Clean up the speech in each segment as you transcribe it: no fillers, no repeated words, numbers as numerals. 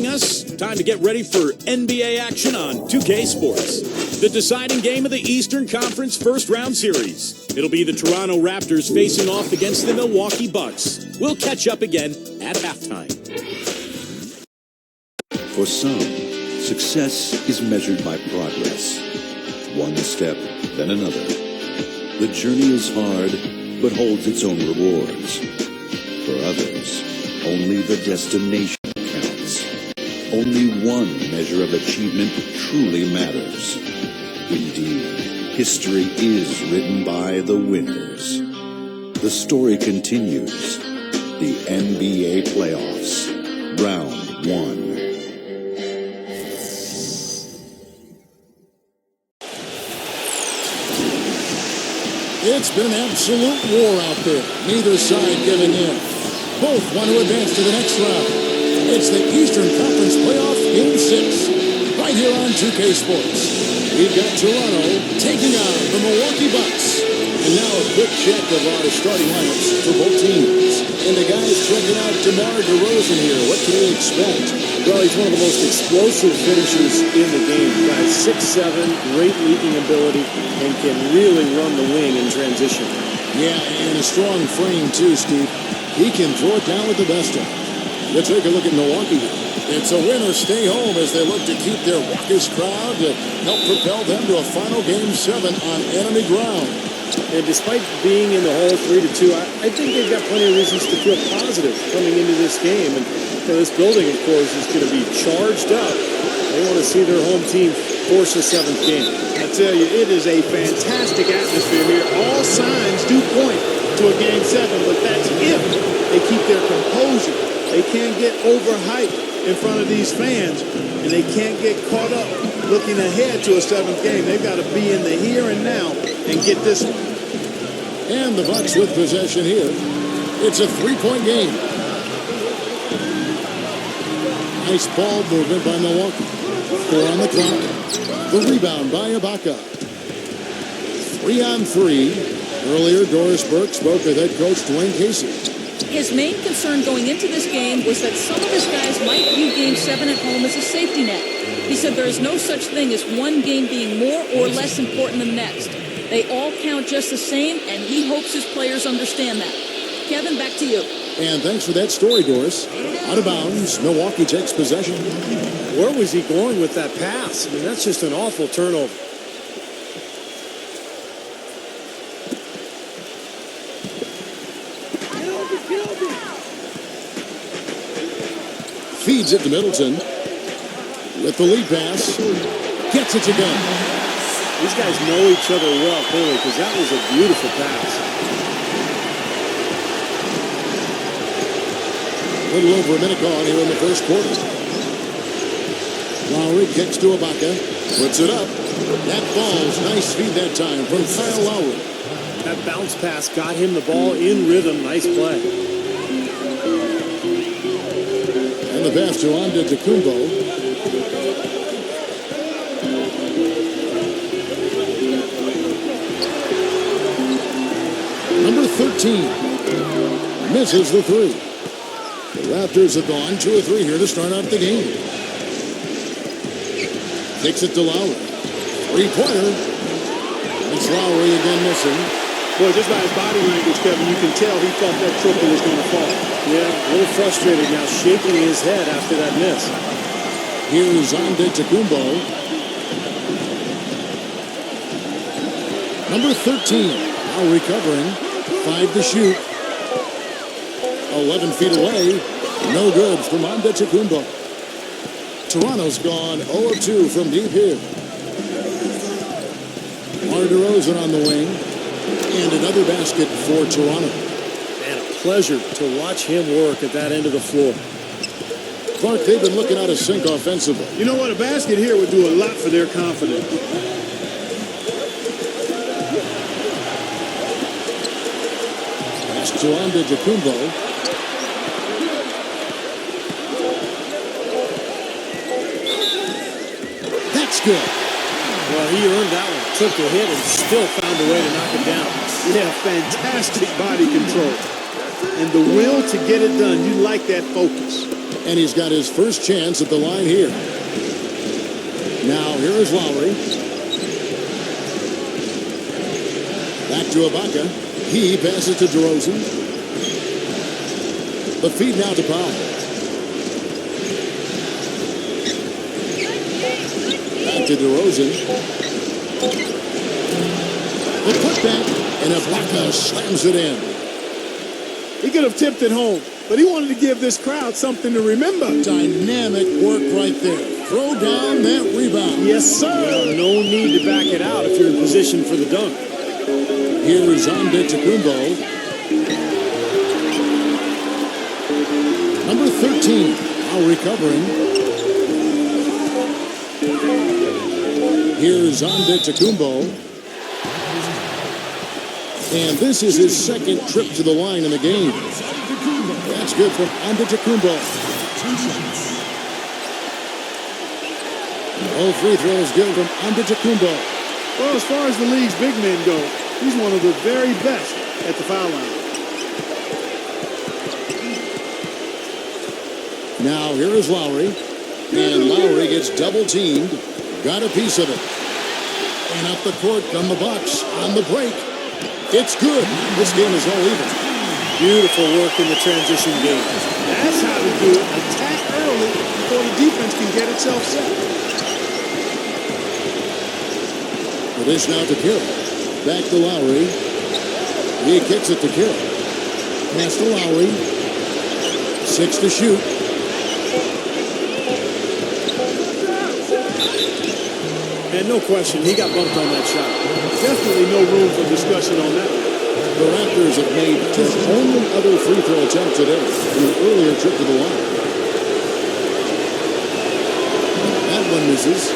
joining us. Time to get ready for NBA action on 2K Sports. The deciding game of the Eastern Conference First Round Series. It'll be the Toronto Raptors facing off against the Milwaukee Bucks. We'll catch up again at halftime. For some, success is measured by progress. One step, then another. The journey is hard, but holds its own rewards. For others, only the destination counts. Only one measure of achievement truly matters. Indeed, history is written by the winners. The story continues. The NBA Playoffs, Round 1. It's been an absolute war out there. Neither side giving in. Both want to advance to the next round. It's the Eastern Conference Playoff Game 6. Right here on 2K Sports. We've got Toronto taking on the Milwaukee Bucks. And now a quick check of our starting lineups for both teams. And the guys checking out DeMar DeRozan here. What can we expect? Well, he's one of the most explosive finishers in the game. Guys, 6'7", great leaping ability, and can really run the wing in transition. Yeah, and a strong frame too, Steve. He can throw it down with the best of them. Let's take a look at Milwaukee. It's a win or stay home as they look to keep their raucous crowd to help propel them to a final Game 7 on enemy ground. And despite being in the hole 3-2, I think they've got plenty of reasons to feel positive coming into this game. And this building, of course, is going to be charged up. They want to see their home team force a 7th game. I tell you, it is a fantastic atmosphere here. All signs do point to a Game 7, but that's if they keep their composure. They can't get overhyped in front of these fans, and they can't get caught up looking ahead to a 7th game. They've got to be in the here and now and get this one. And the Bucks with possession here. It's a 3-point game. Nice ball movement by Milwaukee. 4 on the clock. The rebound by Ibaka. 3 on 3. Earlier, Doris Burke spoke with head coach Dwayne Casey. His main concern going into this game was that some of his guys might view Game 7 at home as a safety net. He said there is no such thing as one game being more or less important than the next. They all count just the same, and he hopes his players understand that. Kevin, back to you. And thanks for that story, Doris. Out of bounds, Milwaukee takes possession. Where was he going with that pass? I mean, that's just an awful turnover. Feeds it to Middleton. With the lead pass. Gets it to go. These guys know each other well, clearly, because that was a beautiful pass. A little over a minute gone here in the first quarter. Lowry kicks to Ibaka. Puts it up. That ball's nice feed that time from Kyle Lowry. That bounce pass got him the ball in rhythm. Nice play. And the pass to Antetokounmpo. Number 13 misses the 3. The Raptors have gone 2 of 3 here to start out the game. Kicks it to Lowry. 3-pointer. It's Lowry again missing. Boy, just by his body language, Kevin, you can tell he thought that triple was going to fall. Yeah, a little frustrated now, shaking his head after that miss. Here's Antetokounmpo. Number 13. Now recovering. 5 to shoot. 11 feet away. No good from Antetokounmpo. Toronto's gone 0 of 2 from deep here. DeMar DeRozan on the wing. And another basket for Toronto. And a pleasure to watch him work at that end of the floor. Clark, they've been looking out of sync offensively. You know what? A basket here would do a lot for their confidence. Pass to Antetokounmpo. That's good. Well, he earned that one. Took the hit and still found a way to knock it down. Yeah, fantastic body control. And the will to get it done. You like that focus. And he's got his first chance at the line here. Now, here is Lowry. Back to Ibaka. He passes to DeRozan. The feed now to Powell. Back to DeRozan. The putback, and Ibaka slams it in. He could have tipped it home, but he wanted to give this crowd something to remember. Dynamic work right there. Throw down that rebound. Yes, sir. Well, no need to back it out if you're in position for the dunk. Here's Antetokounmpo. Number 13, now recovering. Here's Antetokounmpo. And this is his second trip to the line in the game. That's good from Antetokounmpo. All free throws good from Antetokounmpo. Well, as far as the league's big men go, he's one of the very best at the foul line. Now here is Lowry. And Lowry gets double teamed. Got a piece of it. And up the court come the Bucks on the break. It's good. This game is all even. Beautiful work in the transition game. That's how to do it. Attack early before the defense can get itself set. The dish now to Carroll. Back to Lowry. He kicks it to Carroll. Pass to Lowry. 6 to shoot. And no question, he got bumped on that shot. Definitely no room for discussion on that. The Raptors have made his only other free throw attempt today in an earlier trip to the line. That one misses.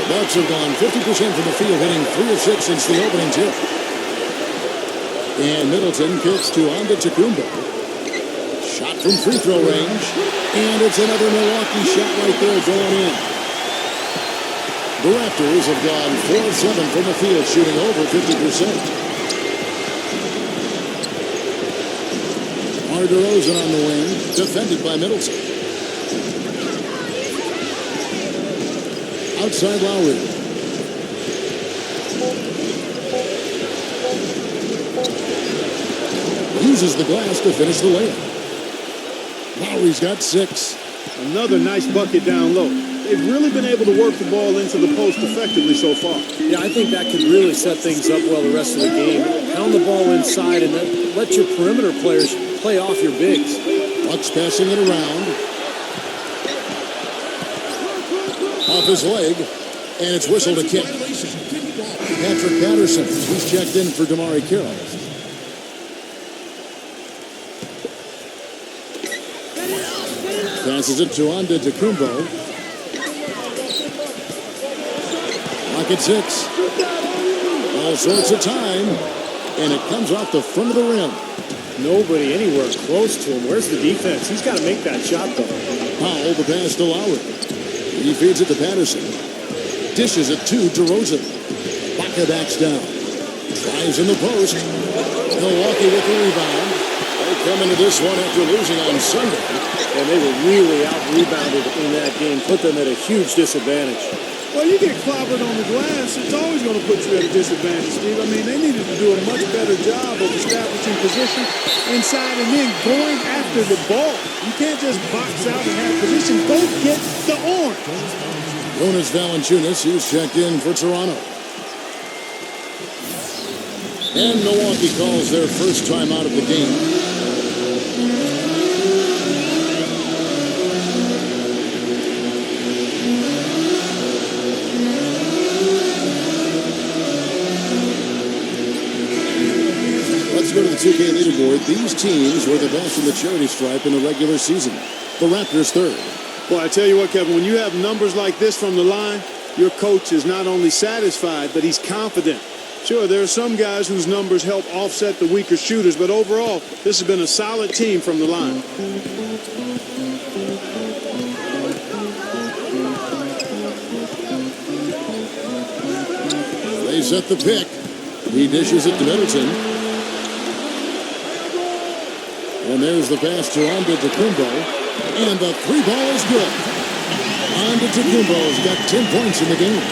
The Bucks have gone 50% from the field, hitting 3 of 6 since the opening tip. And Middleton kicks to Antetokounmpo. Shot from free throw range. And it's another Milwaukee shot right there going in. The Raptors have gone 4 of 7 from the field, shooting over 50%. DeRozan on the wing, defended by Middleton. Outside Lowry. Uses the glass to finish the layup. Lowry's got 6. Another nice bucket down low. They've really been able to work the ball into the post effectively so far. Yeah, I think that could really set things up well the rest of the game. Pound the ball inside and then let your perimeter players play off your bigs. Bucks passing it around. Off his leg, and it's whistled a kick. Patrick Patterson, he's checked in for Damari Carroll. Passes it to Antetokounmpo. Pocket 6. All sorts of time. And it comes off the front of the rim. Nobody anywhere close to him. Where's the defense? He's got to make that shot, though. Powell, the pass to Lowry. He feeds it to Patterson. Dishes it to DeRozan. Ibaka backs down. Drives in the post. Milwaukee with the rebound. They come into this one after losing on Sunday. And they were really out-rebounded in that game. Put them at a huge disadvantage. Well, you get clobbered on the glass, it's always going to put you at a disadvantage, Steve. I mean, they needed to do a much better job of establishing position inside and then going after the ball. You can't just box out and have position. Go get the arm. Jonas Valanciunas, he's checked in for Toronto. And Milwaukee calls their first time out of the game. Let's go to the 2K leaderboard. These teams were the best in the charity stripe in the regular season. The Raptors third. Well, I tell you what, Kevin, when you have numbers like this from the line, your coach is not only satisfied, but he's confident. Sure, there are some guys whose numbers help offset the weaker shooters, but overall, this has been a solid team from the line. They set the pick. He dishes it to Middleton. And there's the pass to Antetokounmpo. And the three ball is good. Antetokounmpo's got 10 points in the game.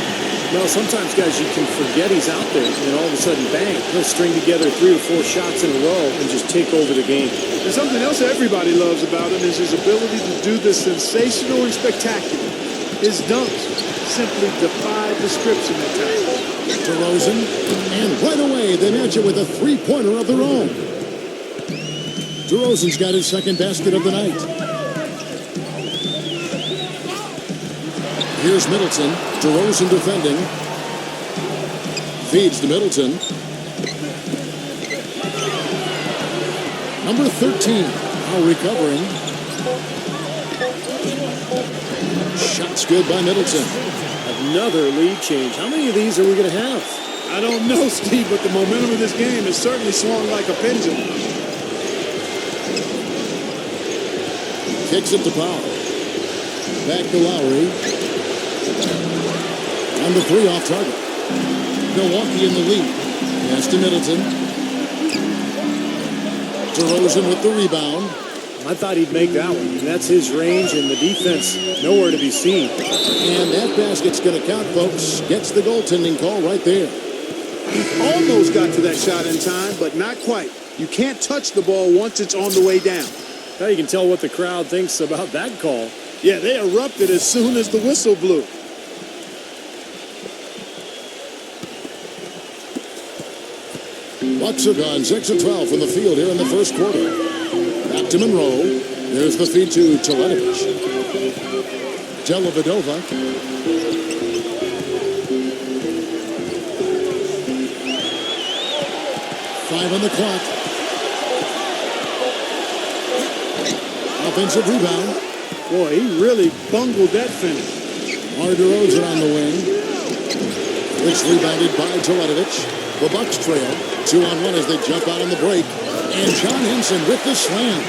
Well, sometimes, guys, you can forget he's out there, and all of a sudden, bang, he'll string together 3 or 4 shots in a row and just take over the game. And something else everybody loves about him is his ability to do the sensational and spectacular. His dunks simply defy description at times. DeRozan, and right away they match it with a three-pointer of their own. DeRozan's got his second basket of the night. Here's Middleton. DeRozan defending. Feeds to Middleton. Number 13, now recovering. Shots good by Middleton. Another lead change. How many of these are we going to have? I don't know, Steve, but the momentum of this game has certainly swung like a pendulum. Kicks it to Powell. Back to Lowry. And the three off target. Milwaukee in the lead. Pass to Middleton. DeRozan with the rebound. I thought he'd make that one. And that's his range, and the defense nowhere to be seen. And that basket's going to count, folks. Gets the goaltending call right there. He almost got to that shot in time, but not quite. You can't touch the ball once it's on the way down. Now you can tell what the crowd thinks about that call. Yeah, they erupted as soon as the whistle blew. Bucks are gone 6 of 12 from the field here in the first quarter. Back to Monroe. There's the feed to Teletovic. Dellavedova. 5 on the clock. Offensive rebound. Boy, he really bungled that finish. DeRozan on the wing. It's rebounded by Teletovic. The Bucks trail 2-on-1 as they jump out on the break. And John Henson with the slam.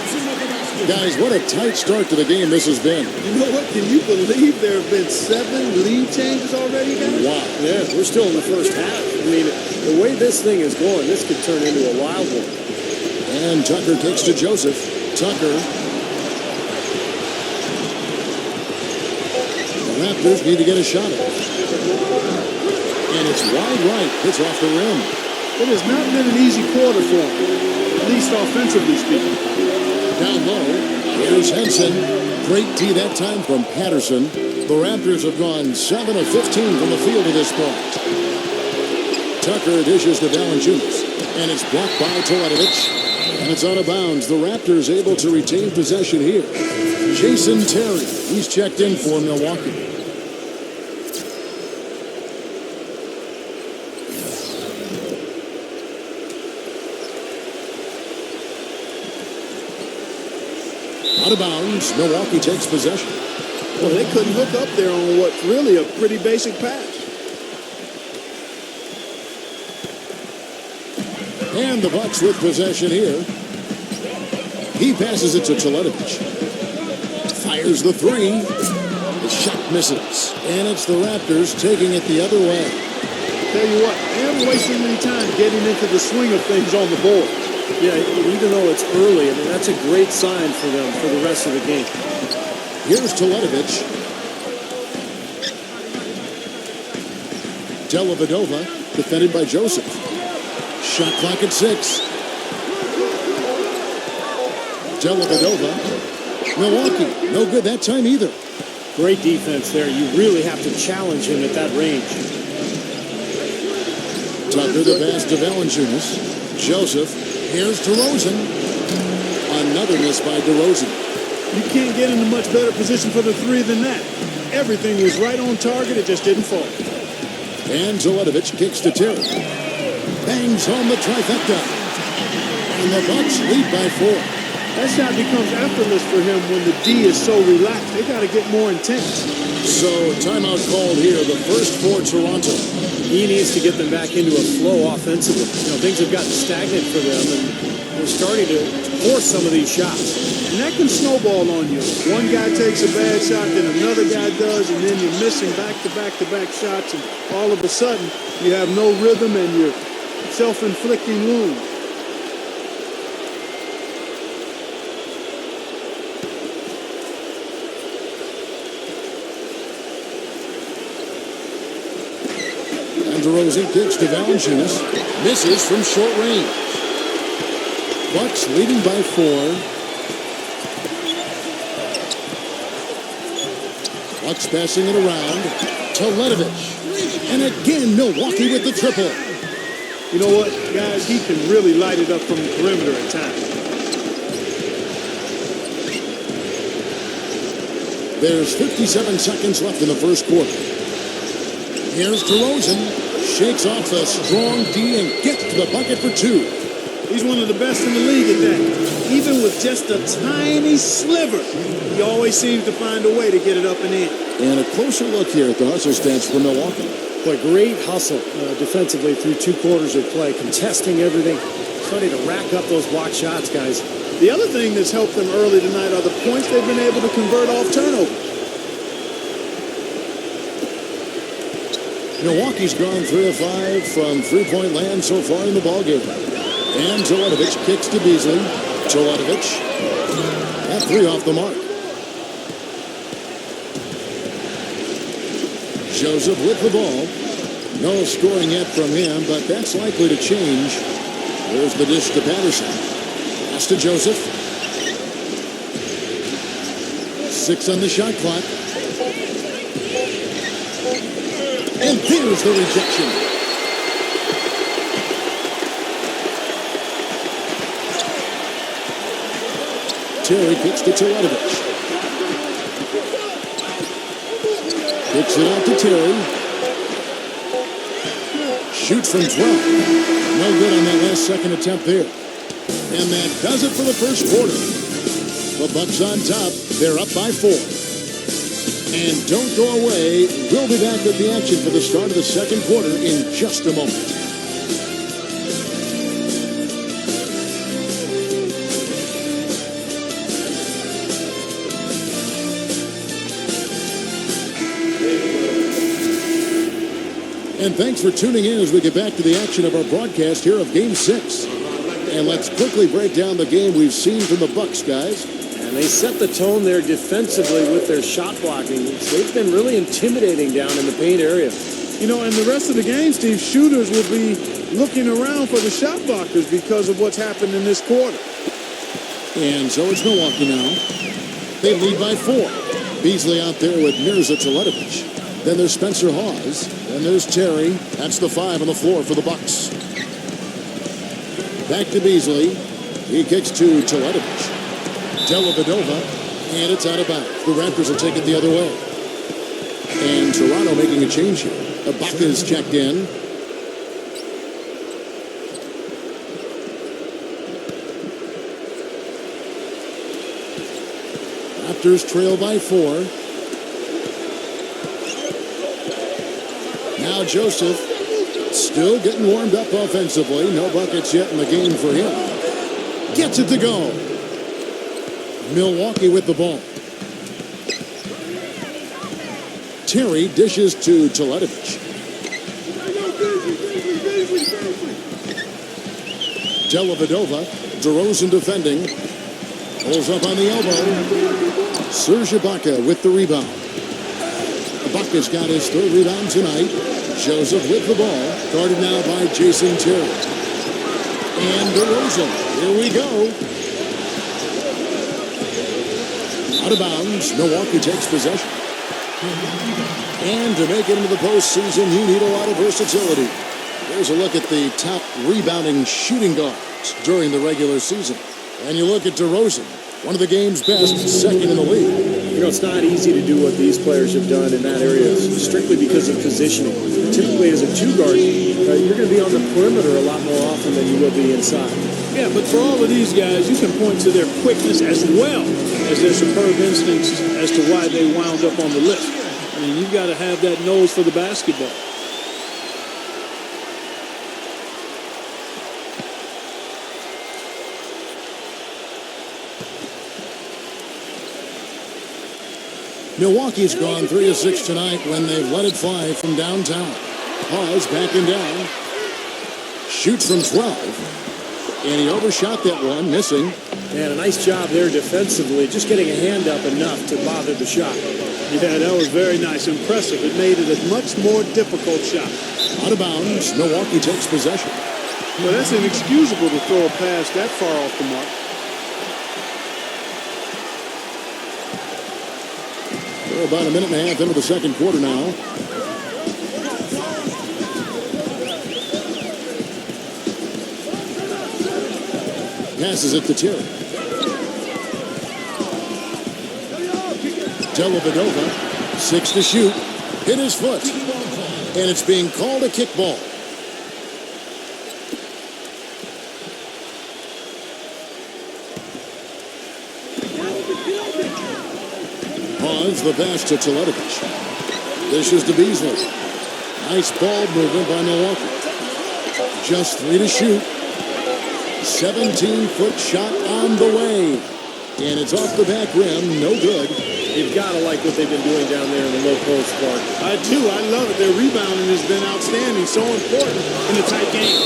Guys, what a tight start to the game this has been. You know what? Can you believe there have been 7 lead changes already, guys? Wow. Yeah, we're still in the first half. I mean, the way this thing is going, this could turn into a wild one. And Tucker kicks to Joseph. Tucker. The Raptors need to get a shot at it. And it's wide right. Hits off the rim. It has not been an easy quarter for him, at least offensively speaking. Down low, here's Henson. Great D that time from Patterson. The Raptors have gone 7 of 15 from the field to this point. Tucker dishes to Valanciunas. And it's blocked by Teletovic. And it's out of bounds. The Raptors able to retain possession here. Jason Terry, he's checked in for Milwaukee. Out of bounds. Milwaukee takes possession. Well, they couldn't hook up there on what's really a pretty basic pass. And the Bucks with possession here. He passes it to Teletovic. Fires the three. The shot misses. And it's the Raptors taking it the other way. Tell you what, they haven't wasted any time getting into the swing of things on the board. Yeah, even though it's early, I mean, that's a great sign for them for the rest of the game. Here's Teletovic. Dellavedova, defended by Joseph. Shot clock at 6. Dellavedova. Milwaukee, no good that time either. Great defense there. You really have to challenge him at that range. Tucker the pass to Valanciunas. Joseph. Here's DeRozan. Another miss by DeRozan. You can't get in a much better position for the three than that. Everything was right on target. It just didn't fall. And Teletovic kicks to Terry. Bangs home the trifecta. And the Bucks lead by 4. That shot becomes effortless for him when the D is so relaxed. They got to get more intense. So timeout called here. The first for Toronto. He needs to get them back into a flow offensively. You know, things have gotten stagnant for them, and they're starting to force some of these shots. And that can snowball on you. One guy takes a bad shot, then another guy does, and then you're missing back-to-back-to-back shots, and all of a sudden you have no rhythm and you're self-inflicting wounds. DeMar DeRozan kicks to Valanciunas. Misses from short range. Bucks leading by 4. Bucks passing it around. Teletovic. And again, Milwaukee with the triple. You know what, guys? He can really light it up from the perimeter at times. There's 57 seconds left in the first quarter. Here's DeRozan. Shakes off a strong D and gets to the bucket for 2. He's one of the best in the league at that. Even with just a tiny sliver, he always seems to find a way to get it up and in. And a closer look here at the hustle stats for Milwaukee. Boy, great hustle defensively through 2 quarters of play, contesting everything, starting to rack up those block shots, guys. The other thing that's helped them early tonight are the points they've been able to convert off turnovers. Milwaukee's gone 3 of 5 from three-point land so far in the ballgame. And Teletovic kicks to Beasley. Teletovic at 3 off the mark. Joseph with the ball. No scoring yet from him, but that's likely to change. There's the dish to Patterson. Pass to Joseph. 6 on the shot clock. And there's the rejection. Terry kicks to Teletovic. Kicks it out to Terry. Shoots from 12. No good on that last second attempt there. And that does it for the first quarter. The Bucks on top. They're up by 4. And don't go away. We'll be back with the action for the start of the second quarter in just a moment. And thanks for tuning in as we get back to the action of our broadcast here of Game 6. And let's quickly break down the game we've seen from the Bucks, guys. And they set the tone there defensively with their shot blocking. They've been really intimidating down in the paint area. You know, and the rest of the game, Steve, shooters will be looking around for the shot blockers because of what's happened in this quarter. And so it's Milwaukee now. They lead by 4. Beasley out there with Mirza Teletovic. Then there's Spencer Hawes. Then there's Terry. That's the 5 on the floor for the Bucks. Back to Beasley. He kicks to Teletovic. Dellavedova. And it's out of bounds. The Raptors will take it the other way. And Toronto making a change here. Ibaka's checked in. Raptors trail by 4. Now Joseph still getting warmed up offensively. No buckets yet in the game for him. Gets it to go. Milwaukee with the ball. Terry dishes to Teletovic. Dellavedova. DeRozan defending. Pulls up on the elbow. Serge Ibaka with the rebound. Ibaka's got his 3rd rebound tonight. Joseph with the ball. Guarded now by Jason Terry. And DeRozan. Here we go. Out of bounds. Milwaukee takes possession. And to make it into the postseason, you need a lot of versatility. Here's a look at the top rebounding shooting guards during the regular season. And you look at DeRozan, one of the game's best, 2nd in the league. You know, it's not easy to do what these players have done in that area, strictly because of positioning. Typically, as a 2-guard, you're going to be on the perimeter a lot more often than you will be inside. Yeah, but for all of these guys, you can point to their quickness as well as their superb instincts as to why they wound up on the list. I mean, you've got to have that nose for the basketball. Milwaukee's gone 3 of 6 tonight when they've let it fly from downtown. Hawes backing down. Shoots from 12. And he overshot that one, missing. And a nice job there defensively, just getting a hand up enough to bother the shot. Yeah, that was very nice. Impressive. It made it a much more difficult shot. Out of bounds. Milwaukee takes possession. Well, that's inexcusable to throw a pass that far off the mark. We're about a minute and a half into the second quarter now. Passes it to Terry. Dellavedova, 6 to shoot. Hit his foot. And it's being called a kickball. Pause the pass to Teletovic. This is to Beasley. Nice ball movement by Milwaukee. Just 3 to shoot. 17-foot shot on the way. And it's off the back rim. No good. You've got to like what they've been doing down there in the low post, Clark. I do. I love it. Their rebounding has been outstanding. So important in a tight game.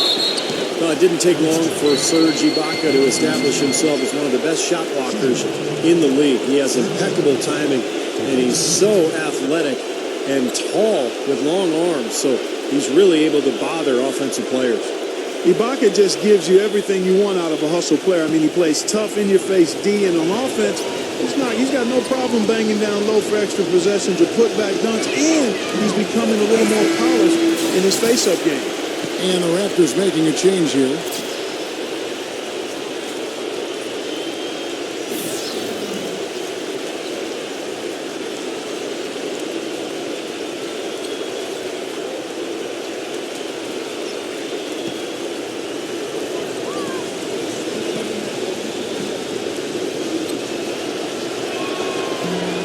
Well, it didn't take long for Serge Ibaka to establish himself as one of the best shot blockers in the league. He has impeccable timing, and he's so athletic and tall with long arms. So he's really able to bother offensive players. Ibaka just gives you everything you want out of a hustle player. I mean, he plays tough, in-your-face D, and on offense, he's got no problem banging down low for extra possessions or put-back dunks, and he's becoming a little more polished in his face-up game. And the Raptors making a change here.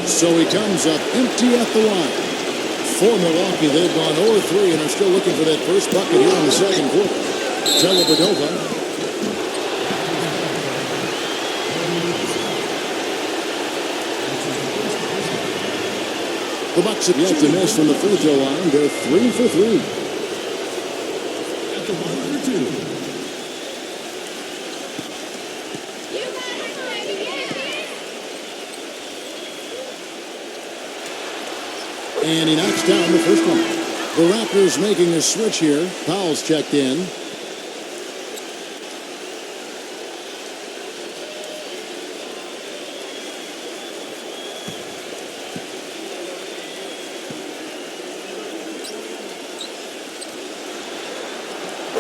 So he comes up empty at the line. For Milwaukee, they've gone 0-3 and are still looking for that first bucket here in the second quarter. Dellavedova. The Bucks have yet to miss from the free throw line. They're 3 for 3. At the line for 2. And he knocks down the first one. The Raptors making a switch here. Powell's checked in.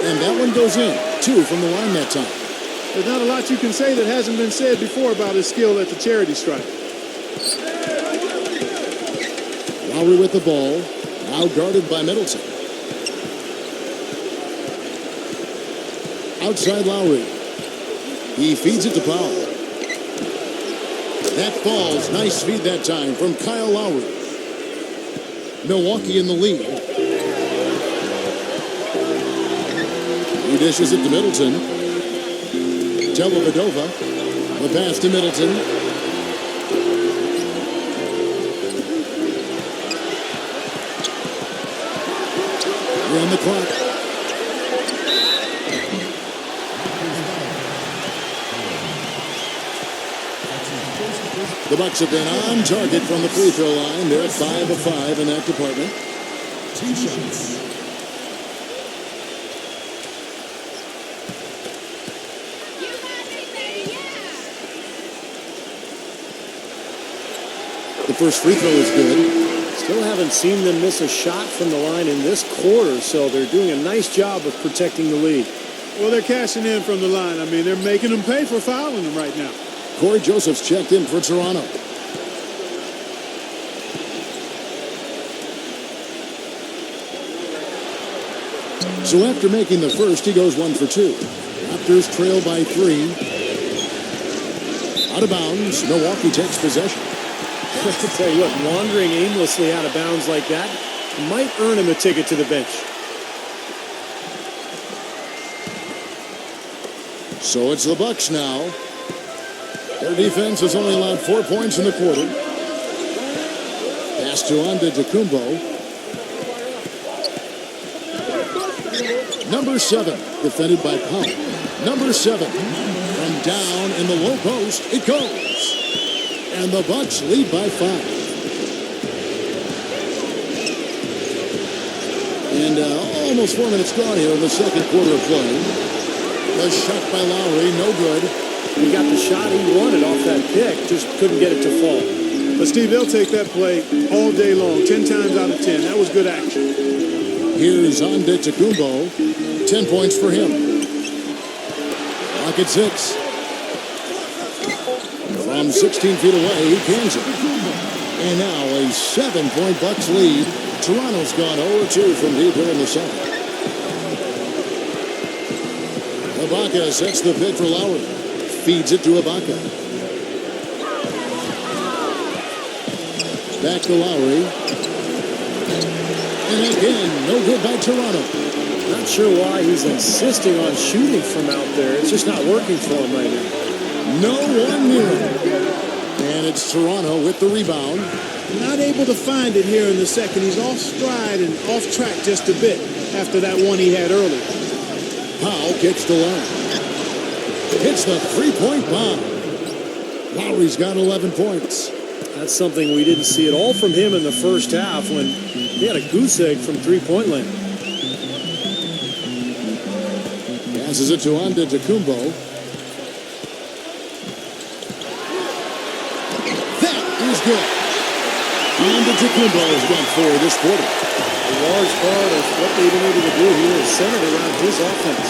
And that one goes in. 2 from the line that time. There's not a lot you can say that hasn't been said before about his skill at the charity stripe. Lowry with the ball, now guarded by Middleton. Outside Lowry. He feeds it to Powell. That falls. Nice feed that time from Kyle Lowry. Milwaukee in the lead. He dishes it to Middleton. Dellavedova. The pass to Middleton. On the clock. The Bucks have been on target from the free throw line. They're 5 of 5 in that department. 2 shots. The first free throw is good. Still haven't seen them miss a shot from the line in this quarter, so they're doing a nice job of protecting the lead. Well, they're cashing in from the line. I mean, they're making them pay for fouling them right now. Corey Joseph's checked in for Toronto. So after making the first, he goes 1 for 2. Raptors trail by 3. Out of bounds, Milwaukee takes possession. I tell you what, wandering aimlessly out of bounds like that might earn him a ticket to the bench. So it's the Bucks now. Their defense has only allowed 4 points in the quarter. Pass to Antetokounmpo. Number 7, defended by Powell. Number 7, from down in the low post, it goes. And the Bucks lead by 5. And Almost 4 minutes gone here in the second quarter of play. The shot by Lowry, no good. He got the shot he wanted off that pick, just couldn't get it to fall. But Steve, they'll take that play all day long, 10 times out of 10. That was good action. Here's Antetokounmpo. 10 points for him. Rocket 6. From 16 feet away, he cans it. And now a 7-point Bucks lead. Toronto's gone 0-2 from deep here in the second. Ibaka sets the pick for Lowry. Feeds it to Ibaka. Back to Lowry. And again, no good by Toronto. Not sure why he's insisting on shooting from out there. It's just not working for him right now. No one near him. And it's Toronto with the rebound. Not able to find it here in the second. He's off stride and off track just a bit after that one he had earlier. Powell kicks the line. Hits the three-point bomb. Lowry's got 11 points. That's something we didn't see at all from him in the first half when he had a goose egg from three-point land. Passes it to Antetokounmpo. That is good. Antetokounmpo has got 4 this quarter. A large part of what they've been able to do here is centered around his offense.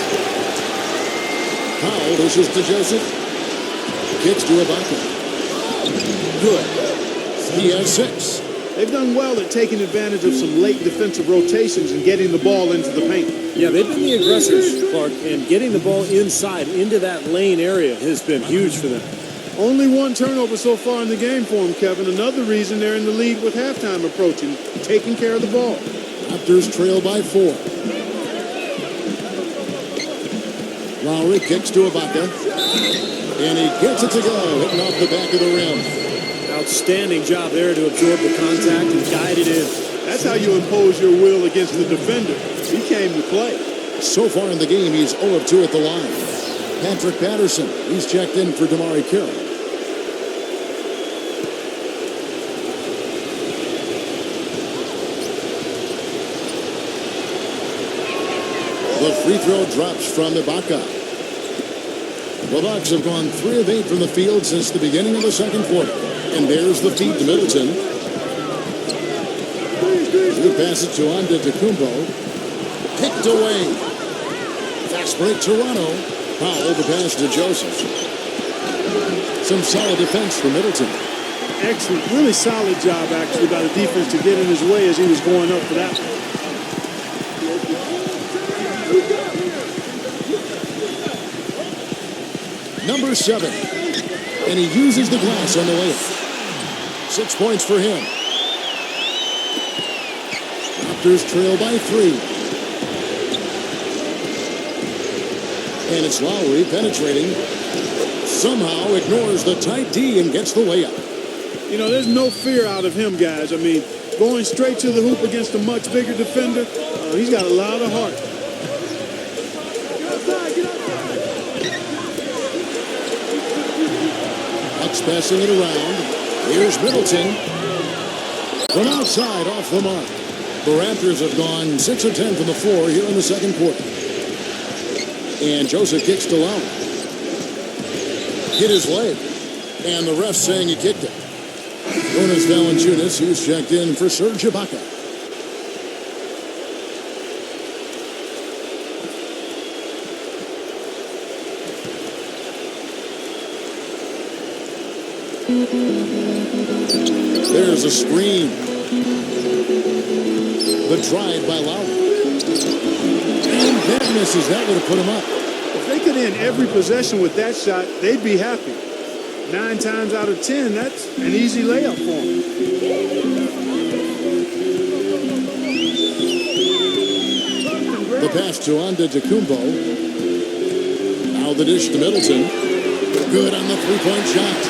Powell pushes to Joseph. Kicks to Ibaka. Good. He has 6. They've done well at taking advantage of some late defensive rotations and getting the ball into the paint. Yeah, they've been the aggressors, Clark, and getting the ball inside into that lane area has been huge for them. Only 1 turnover so far in the game for them, Kevin. Another reason they're in the lead with halftime approaching, taking care of the ball. Raptors trail by 4. Lowry kicks to Ibaka. And he gets it to go, hitting off the back of the rim. Outstanding job there to absorb the contact and guide it in. That's how you impose your will against the defender. He came to play. So far in the game, he's 0 of 2 at the line. Patrick Patterson, he's checked in for Damari Carroll. The free throw drops from Ibaka. The Bucks have gone 3 of 8 from the field since the beginning of the second quarter. And there's the feed to Middleton. He passes to Antetokounmpo. Picked away. Fast break Toronto. Powell the pass to Joseph. Some solid defense for Middleton. Excellent, really solid job actually by the defense to get in his way as he was going up for that one. Number 7. And he uses the glass on the layup. 6 points for him. Raptors trail by 3. And it's Lowry penetrating. Somehow ignores the tight D and gets the layup. You know, there's no fear out of him, guys. I mean, going straight to the hoop against a much bigger defender, he's got a lot of heart. Bucks passing it around. Here's Middleton. From outside, off the mark. The Raptors have gone 6 of 10 from the floor here in the second quarter. And Joseph kicks to Lowry. Hit his leg. And the ref saying he kicked it. Jonas Valanciunas, who's checked in for Serge Ibaka. There's a screen. The drive by Lowry. And that misses. That would have put him up. If they could end every possession with that shot, they'd be happy. 9 times out of 10, that's an easy layup for them. The pass to Antetokounmpo. Now the dish to Middleton. Good on the three-point shot.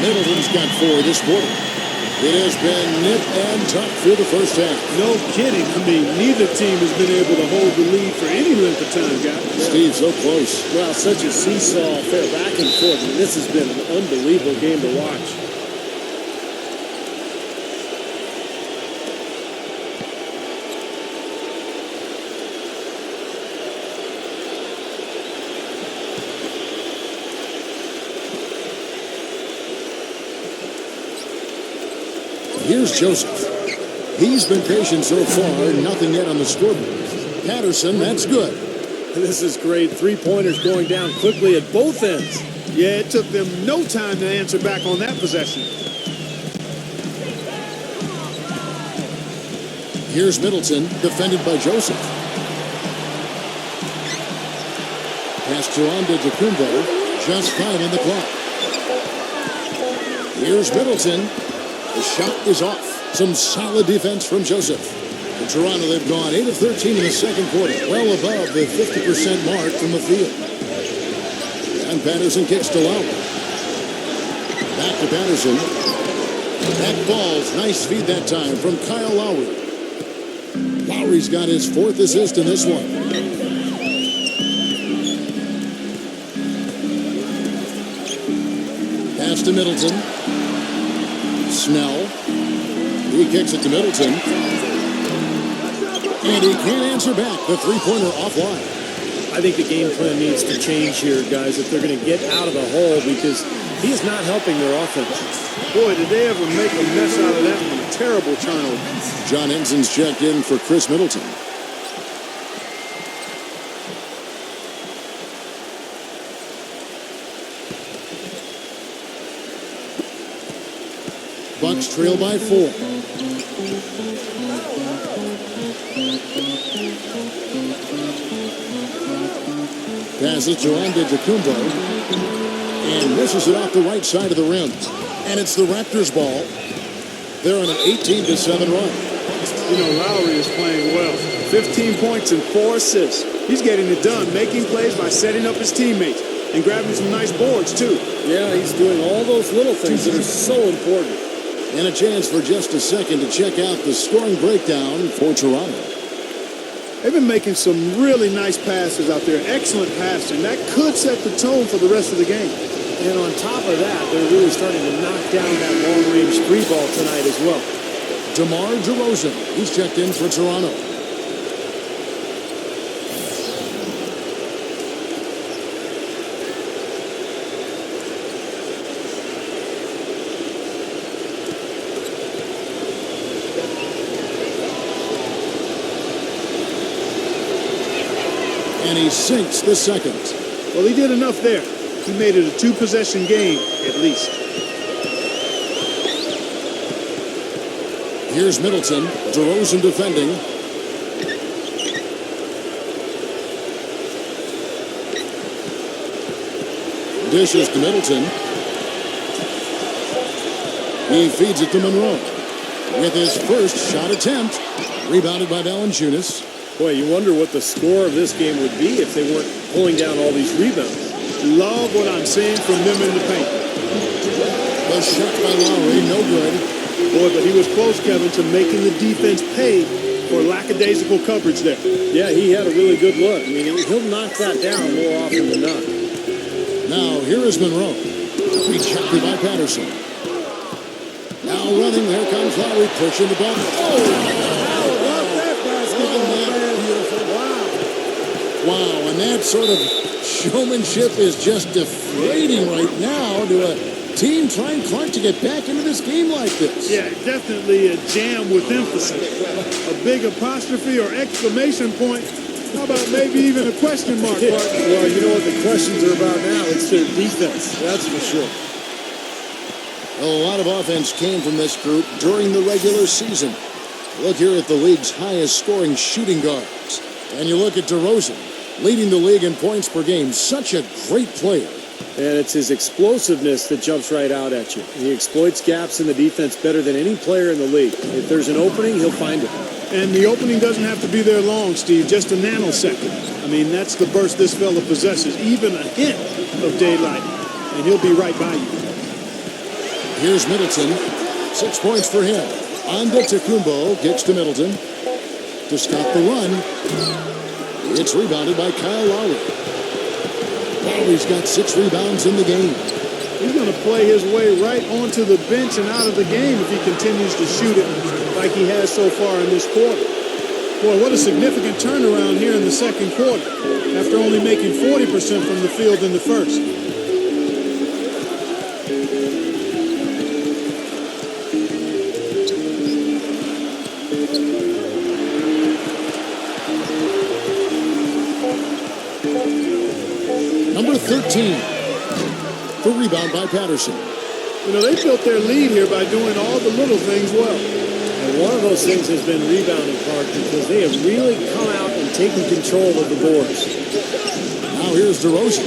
Middleton's got 4 this quarter. It has been nip and tuck through the first half. No kidding. I mean, neither team has been able to hold the lead for any length of time, guys. Steve, so close. Well, such a seesaw affair back and forth. And this has been an unbelievable game to watch. Here's Joseph. He's been patient so far, nothing yet on the scoreboard. Patterson, that's good. This is great. Three-pointers going down quickly at both ends. Yeah, it took them no time to answer back on that possession. Here's Middleton, defended by Joseph. Pass to Antetokounmpo, just 5 on the clock. Here's Middleton. The shot is off. Some solid defense from Joseph. In Toronto, they've gone 8 of 13 in the second quarter, well above the 50% mark from the field. And Patterson kicks to Lowry. Back to Patterson. Back balls. Nice feed that time from Kyle Lowry. Lowry's got his 4th assist in this one. Pass to Middleton. Snell. He kicks it to Middleton. And he can't answer back. The three-pointer offline. I think the game plan needs to change here, guys, if they're going to get out of the hole, because he is not helping their offense. Boy, did they ever make a mess out of that one. Terrible turnover. John Henson's checked in for Chris Middleton. Bucks trail by 4. Passes to Antetokounmpo and misses it off the right side of the rim. And it's the Raptors ball. They're on an 18-7 run. You know, Lowry is playing well. 15 points and 4 assists. He's getting it done, making plays by setting up his teammates and grabbing some nice boards, too. Yeah, he's doing all those little things that are so important. And a chance for just a second to check out the scoring breakdown for Toronto. They've been making some really nice passes out there. Excellent passing. That could set the tone for the rest of the game. And on top of that, they're really starting to knock down that long-range three ball tonight as well. DeMar DeRozan, he's checked in for Toronto. And he sinks the second. Well, he did enough there. He made it a 2-possession game, at least. Here's Middleton. DeRozan defending. Dishes to Middleton. He feeds it to Monroe. With his first shot attempt. Rebounded by Valanciunas. Boy, you wonder what the score of this game would be if they weren't pulling down all these rebounds. Love what I'm seeing from them in the paint. The shot by Lowry, no good. Boy, but he was close, Kevin, to making the defense pay for lackadaisical coverage there. Yeah, he had a really good look. I mean, he'll knock that down more often than not. Now, here is Monroe. Rejected by Patterson. Now running, there comes Lowry pushing the ball. Oh! Wow, and that sort of showmanship is just deflating right now to a team trying Clark to get back into this game like this. Yeah, definitely a jam with emphasis. A big apostrophe or exclamation point. How about maybe even a question mark, Clark? Well, you know what the questions are about now? It's their defense, that's for sure. A lot of offense came from this group during the regular season. Look here at the league's highest scoring shooting guards. And you look at DeRozan, leading the league in points per game. Such a great player. And it's his explosiveness that jumps right out at you. He exploits gaps in the defense better than any player in the league. If there's an opening, he'll find it. And the opening doesn't have to be there long, Steve, just a nanosecond. I mean, that's the burst this fella possesses, even a hint of daylight, and he'll be right by you. Here's Middleton. 6 points for him. Antetokounmpo kicks to Middleton to stop the run. It's rebounded by Kyle Lowry. Lowry's got 6 rebounds in the game. He's going to play his way right onto the bench and out of the game if he continues to shoot it like he has so far in this quarter. Boy, what a significant turnaround here in the second quarter after only making 40% from the field in the first. rebound by Patterson. You know, they built their lead here by doing all the little things well. And one of those things has been rebounding, Clark, because they have really come out and taken control of the boards. Now here's DeRozan.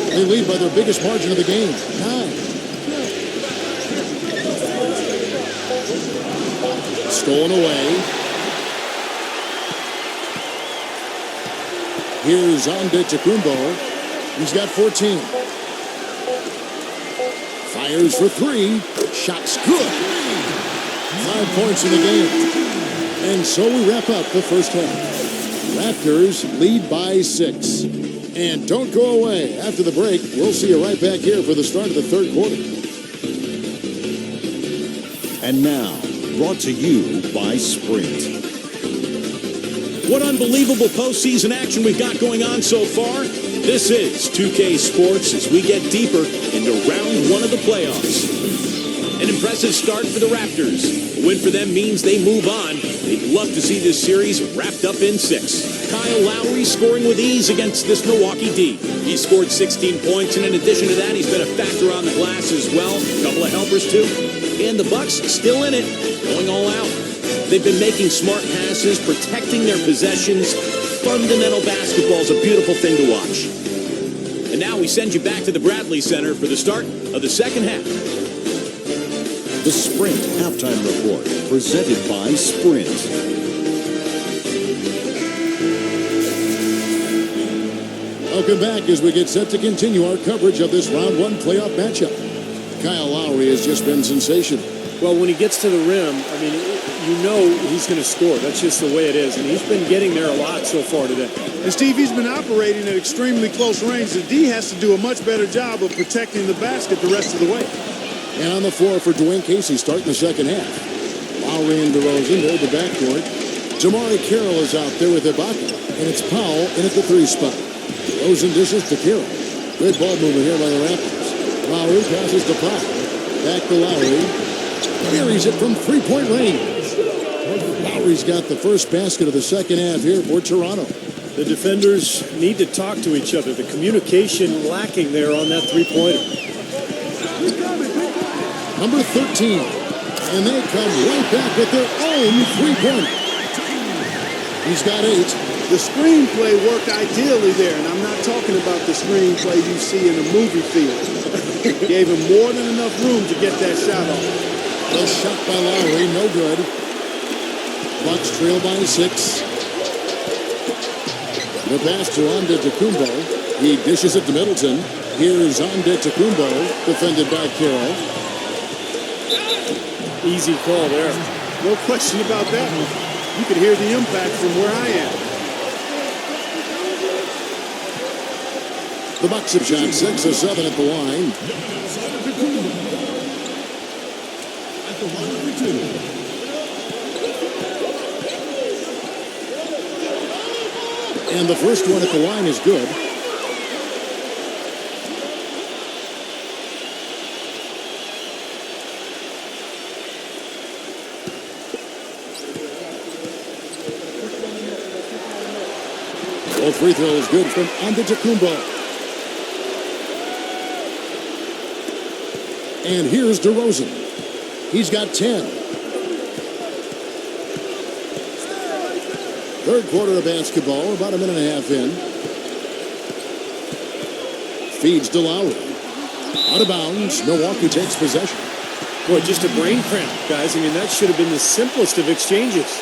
They lead by their biggest margin of the game, 9. Stolen away. Here's Antetokounmpo. He's got 14. Fires for 3. Shot's good. 5 points in the game. And so we wrap up the first half. Raptors lead by 6. And don't go away. After the break, we'll see you right back here for the start of the third quarter. And now, brought to you by Sprint. What unbelievable postseason action we've got going on so far. This is 2K Sports as we get deeper into round 1 of the playoffs. An impressive start for the Raptors. A win for them means they move on. They'd love to see this series wrapped up in 6. Kyle Lowry scoring with ease against this Milwaukee D. He scored 16 points, and in addition to that, he's been a factor on the glass as well. A couple of helpers, too. And the Bucks still in it, going all out. They've been making smart passes, protecting their possessions. Fundamental basketball is a beautiful thing to watch. And now we send you back to the Bradley Center for the start of the second half. The Sprint Halftime Report, presented by Sprint. Welcome back as we get set to continue our coverage of this round 1 playoff matchup. Kyle Lowry has just been sensational. Well, when he gets to the rim, I mean, you know he's going to score. That's just the way it is. And he's been getting there a lot so far today. And Steve, he's been operating at extremely close range. The D has to do a much better job of protecting the basket the rest of the way. And on the floor for Dwayne Casey starting the second half. Lowry and DeRozan hold the backcourt. Jamari Carroll is out there with Ibaka. And it's Powell in at the 3 spot. DeRozan dishes to Carroll. Good ball movement here by the Raptors. Lowry passes to Powell. Back to Lowry. Buries it from 3-point range. Lowry's got the first basket of the second half here for Toronto. The defenders need to talk to each other. The communication lacking there on that three-pointer. Number 13. And they come right back with their own three-pointer. He's got 8. The screenplay worked ideally there, and I'm not talking about the screenplay you see in a movie field. Gave him more than enough room to get that shot off. The shot by Lowry, no good. Bucks trail by 6. The pass to Antetokounmpo. He dishes it to Middleton. Here's Antetokounmpo, defended by Carroll. Easy call there. No question about that one. You could hear the impact from where I am. The Bucks have shot 6 of 7 at the line. And the first one at the line is good. Both free throws good from Antetokounmpo. And here's DeRozan. He's got 10. Third quarter of basketball, about a minute and a half in. Feeds to Lowry. Out of bounds, Milwaukee takes possession. Boy, just a brain cramp, guys. I mean, that should have been the simplest of exchanges.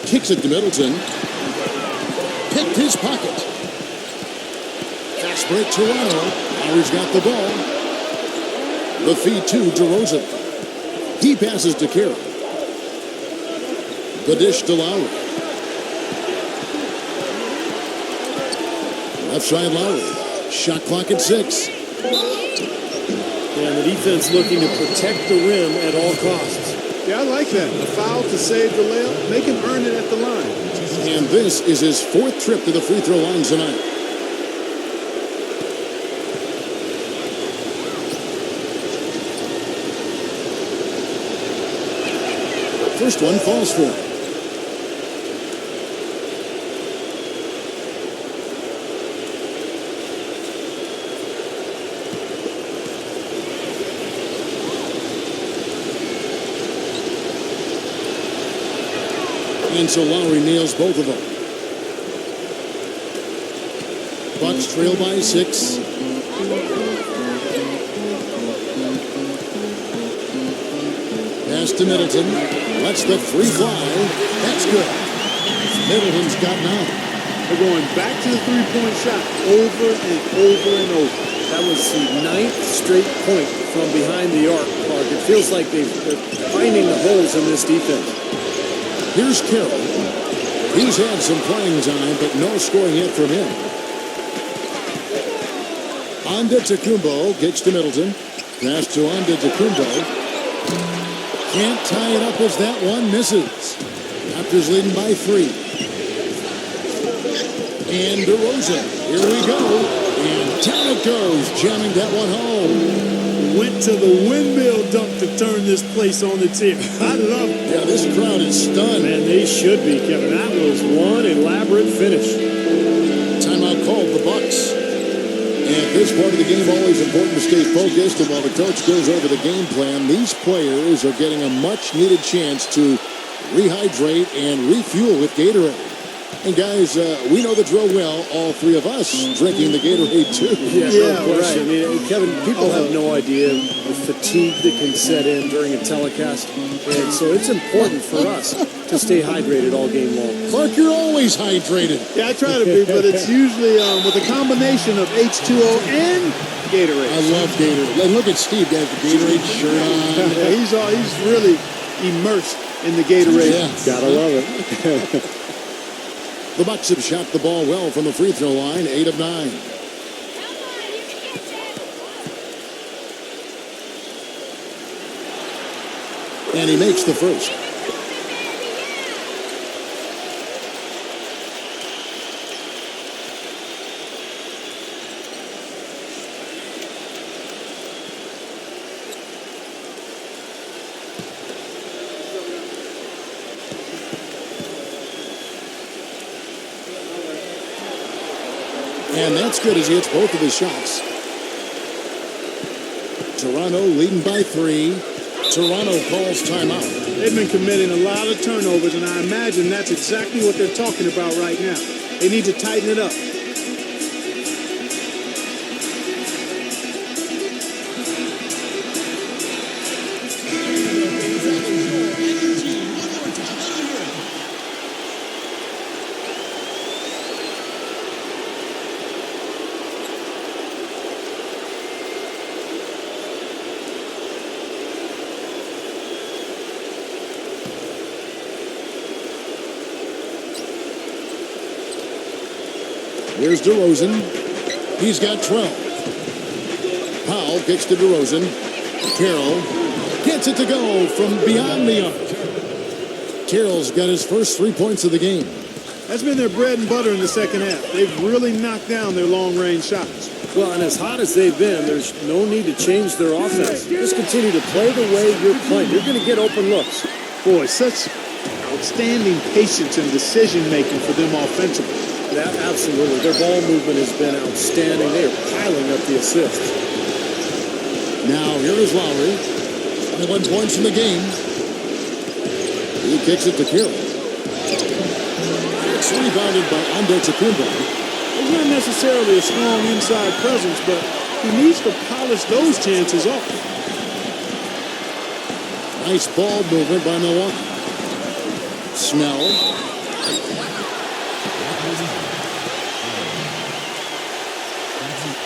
Kicks it to Middleton. Picked his pocket. Fast break Toronto. Lowry's got the ball. The feed to DeRozan. He passes to Carroll. The dish to Lowry. Left side Lowry. Shot clock at 6. And the defense looking to protect the rim at all costs. Yeah, I like that. A foul to save the layup. Make him earn it at the line. And this is his 4th trip to the free throw line tonight. first one falls for him. And so Lowry nails both of them. Bucks trail by 6. Pass to Middleton. Lets the three fly. That's good. Middleton's gotten out. They're going back to the three-point shot over and over and over. That was the 9th straight point from behind the arc, Clark. It feels like they're finding the holes in this defense. Here's Carroll. He's had some playing time, but no scoring yet from him. Antetokounmpo gets to Middleton. Pass to Antetokounmpo. Can't tie it up as that one misses. Raptors leading by 3. And DeRozan. Here we go. And down it goes, jamming that one home. Went to the windmill dunk to turn this place on its ear. I love it. Yeah, this crowd is stunned. Man, they should be, Kevin. That was one elaborate finish. Timeout called the Bucks. And this part of the game, always important to stay focused. And while the coach goes over the game plan, these players are getting a much-needed chance to rehydrate and refuel with Gatorade. And guys, we know the drill well, all three of us drinking the Gatorade too. Yeah, no question. Right. I mean, Kevin, people have no idea the fatigue that can set in during a telecast. And so it's important for us to stay hydrated all game long. Clark, you're always hydrated. Yeah, I try to be, but it's usually with a combination of H2O and Gatorade. I love Gatorade. And look at Steve, got the Gatorade shirt on. Yeah, he's really immersed in the Gatorade. Yeah. Gotta love it. The Bucks have shot the ball well from the free throw line, 8 of 9. And he makes the first. And that's good as he hits both of his shots. Toronto leading by 3. Toronto calls timeout. They've been committing a lot of turnovers, and I imagine that's exactly what they're talking about right now. They need to tighten it up. Here's DeRozan. He's got 12. Powell kicks to DeRozan. Carroll gets it to go from beyond the arc. Carroll's got his first 3 points of the game. That's been their bread and butter in the second half. They've really knocked down their long-range shots. Well, and as hot as they've been, there's no need to change their offense. Just continue to play the way you're playing. You're going to get open looks. Boy, such outstanding patience and decision-making for them offensively. Yeah, absolutely. Their ball movement has been outstanding. They are piling up the assists. Now, here is Lowry. 21 points in the game. He kicks it to Carroll. It's rebounded by Antetokounmpo. He's not necessarily a strong inside presence, but he needs to polish those chances off. Nice ball movement by Milwaukee. Snell.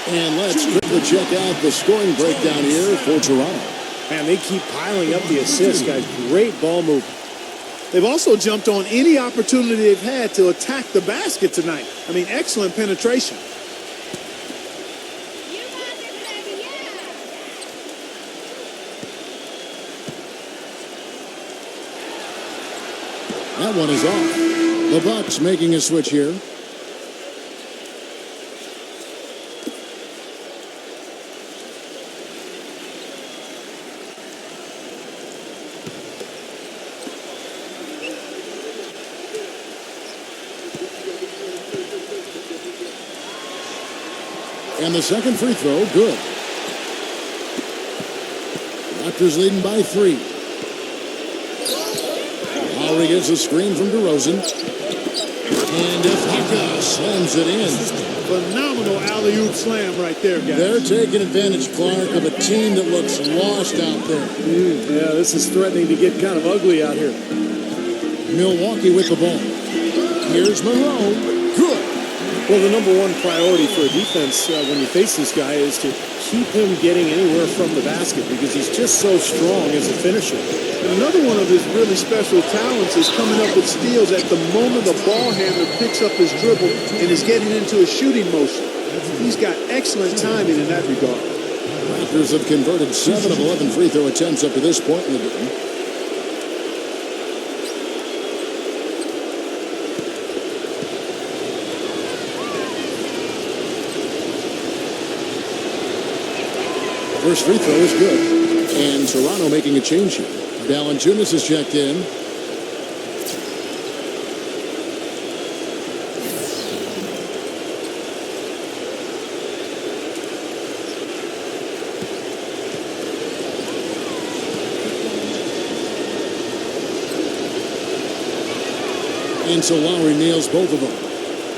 And let's quickly check out the scoring breakdown here for Toronto. Man, they keep piling up the assists, guys. Great ball movement. They've also jumped on any opportunity they've had to attack the basket tonight. I mean, excellent penetration. That one is off. The Bucks making a switch here. And the second free throw, good. Raptors leading by 3. Lowry gets a screen from DeRozan. And Ifaka slams it in. Phenomenal alley-oop slam right there, guys. They're taking advantage, Clark, of a team that looks lost out there. Yeah, this is threatening to get kind of ugly out here. Milwaukee with the ball. Here's Monroe. Good. Well, the number one priority for a defense when you face this guy is to keep him getting anywhere from the basket because he's just so strong as a finisher. And another one of his really special talents is coming up with steals at the moment the ball handler picks up his dribble and is getting into a shooting motion. He's got excellent timing in that regard. Raptors have converted 7 of 11 free throw attempts up to this point in the game. First free throw is good. And Toronto making a change here. Valanciunas is checked in. And so Lowry nails both of them.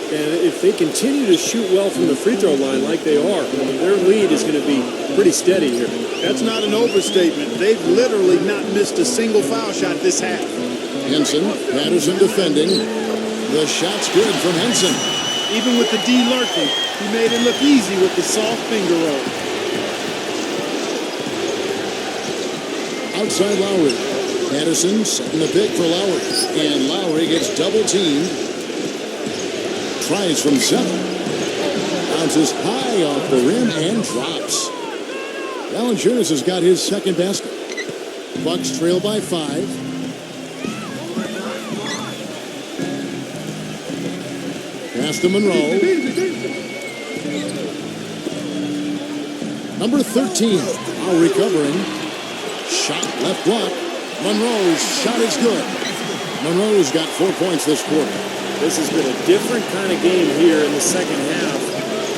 And if they continue to shoot well from the free throw line like they are, their lead is going to be pretty steady here. That's not an overstatement. They've literally not missed a single foul shot this half. Henson, Patterson defending. The shot's good from Henson. Even with the D lurking, he made it look easy with the soft finger roll. Outside Lowry. Patterson setting the pick for Lowry. And Lowry gets double teamed. Tries from 7. Bounces high off the rim and drops. Valanciunas has got his second basket. Bucks trail by 5. Pass to Monroe. Number 13. Now recovering. Shot left block. Monroe's shot is good. Monroe's got 4 points this quarter. This has been a different kind of game here in the second half.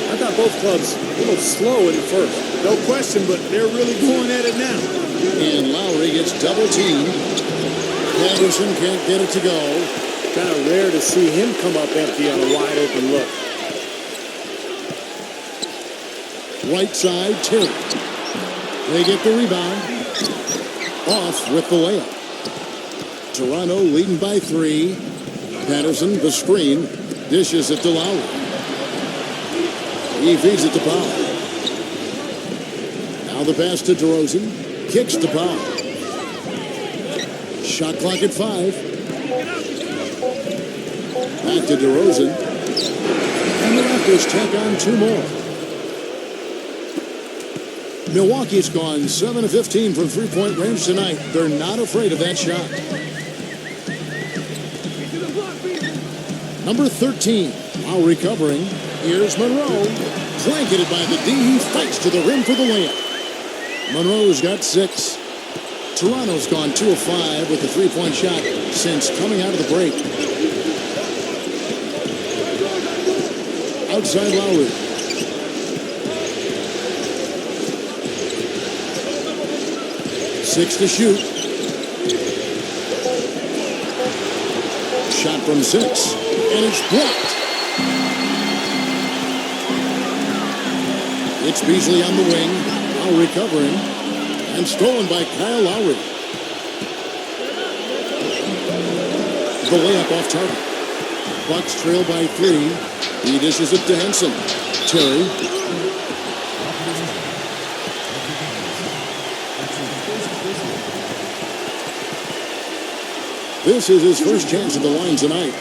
I thought both clubs a little slow in the first. No question, but they're really going at it now. And Lowry gets double teamed. Patterson can't get it to go. Kind of rare to see him come up empty on a wide open look. Right side, Terry. They get the rebound. Off with the layup. Toronto leading by 3. Patterson, the screen, dishes it to Lowry. He feeds it to Powell. Now the pass to DeRozan. Kicks to Powell. Shot clock at 5. Back to DeRozan. And the Raptors tack on 2 more. Milwaukee's gone 7 of 15 from three-point range tonight. They're not afraid of that shot. Number 13, now recovering. Here's Monroe. Blanketed by the D. He fights to the rim for the layup. Monroe's got 6. Toronto's gone 2 of 5 with the three-point shot since coming out of the break. Outside Lowry. Six to shoot. Shot from 6. And it's blocked. It's Beasley on the wing. Now recovering. And stolen by Kyle Lowry. The layup off target. Bucks trail by 3. He dishes it to Henson. Terry. This is his first chance at the line tonight.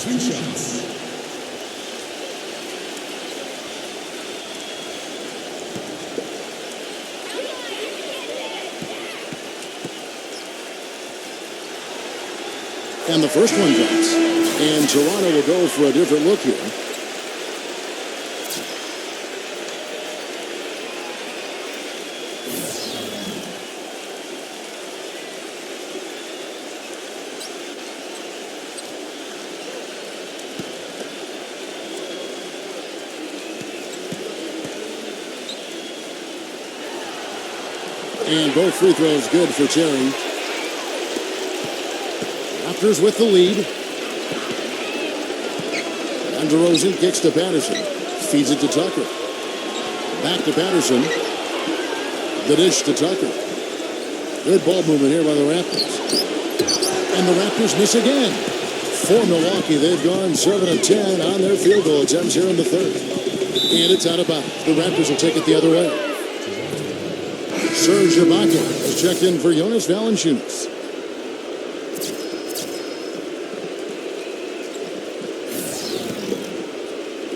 2 shots. And the first one drops. And Toronto will go for a different look here. And both free throws good for Terry. Raptors with the lead. And DeRozan kicks to Patterson. Feeds it to Tucker. Back to Patterson. The dish to Tucker. Good ball movement here by the Raptors. And the Raptors miss again. For Milwaukee, they've gone 7 of 10 on their field goal attempts here in the third. And it's out of bounds. The Raptors will take it the other way. Serge Ibaka has checked in for Jonas Valanciunas.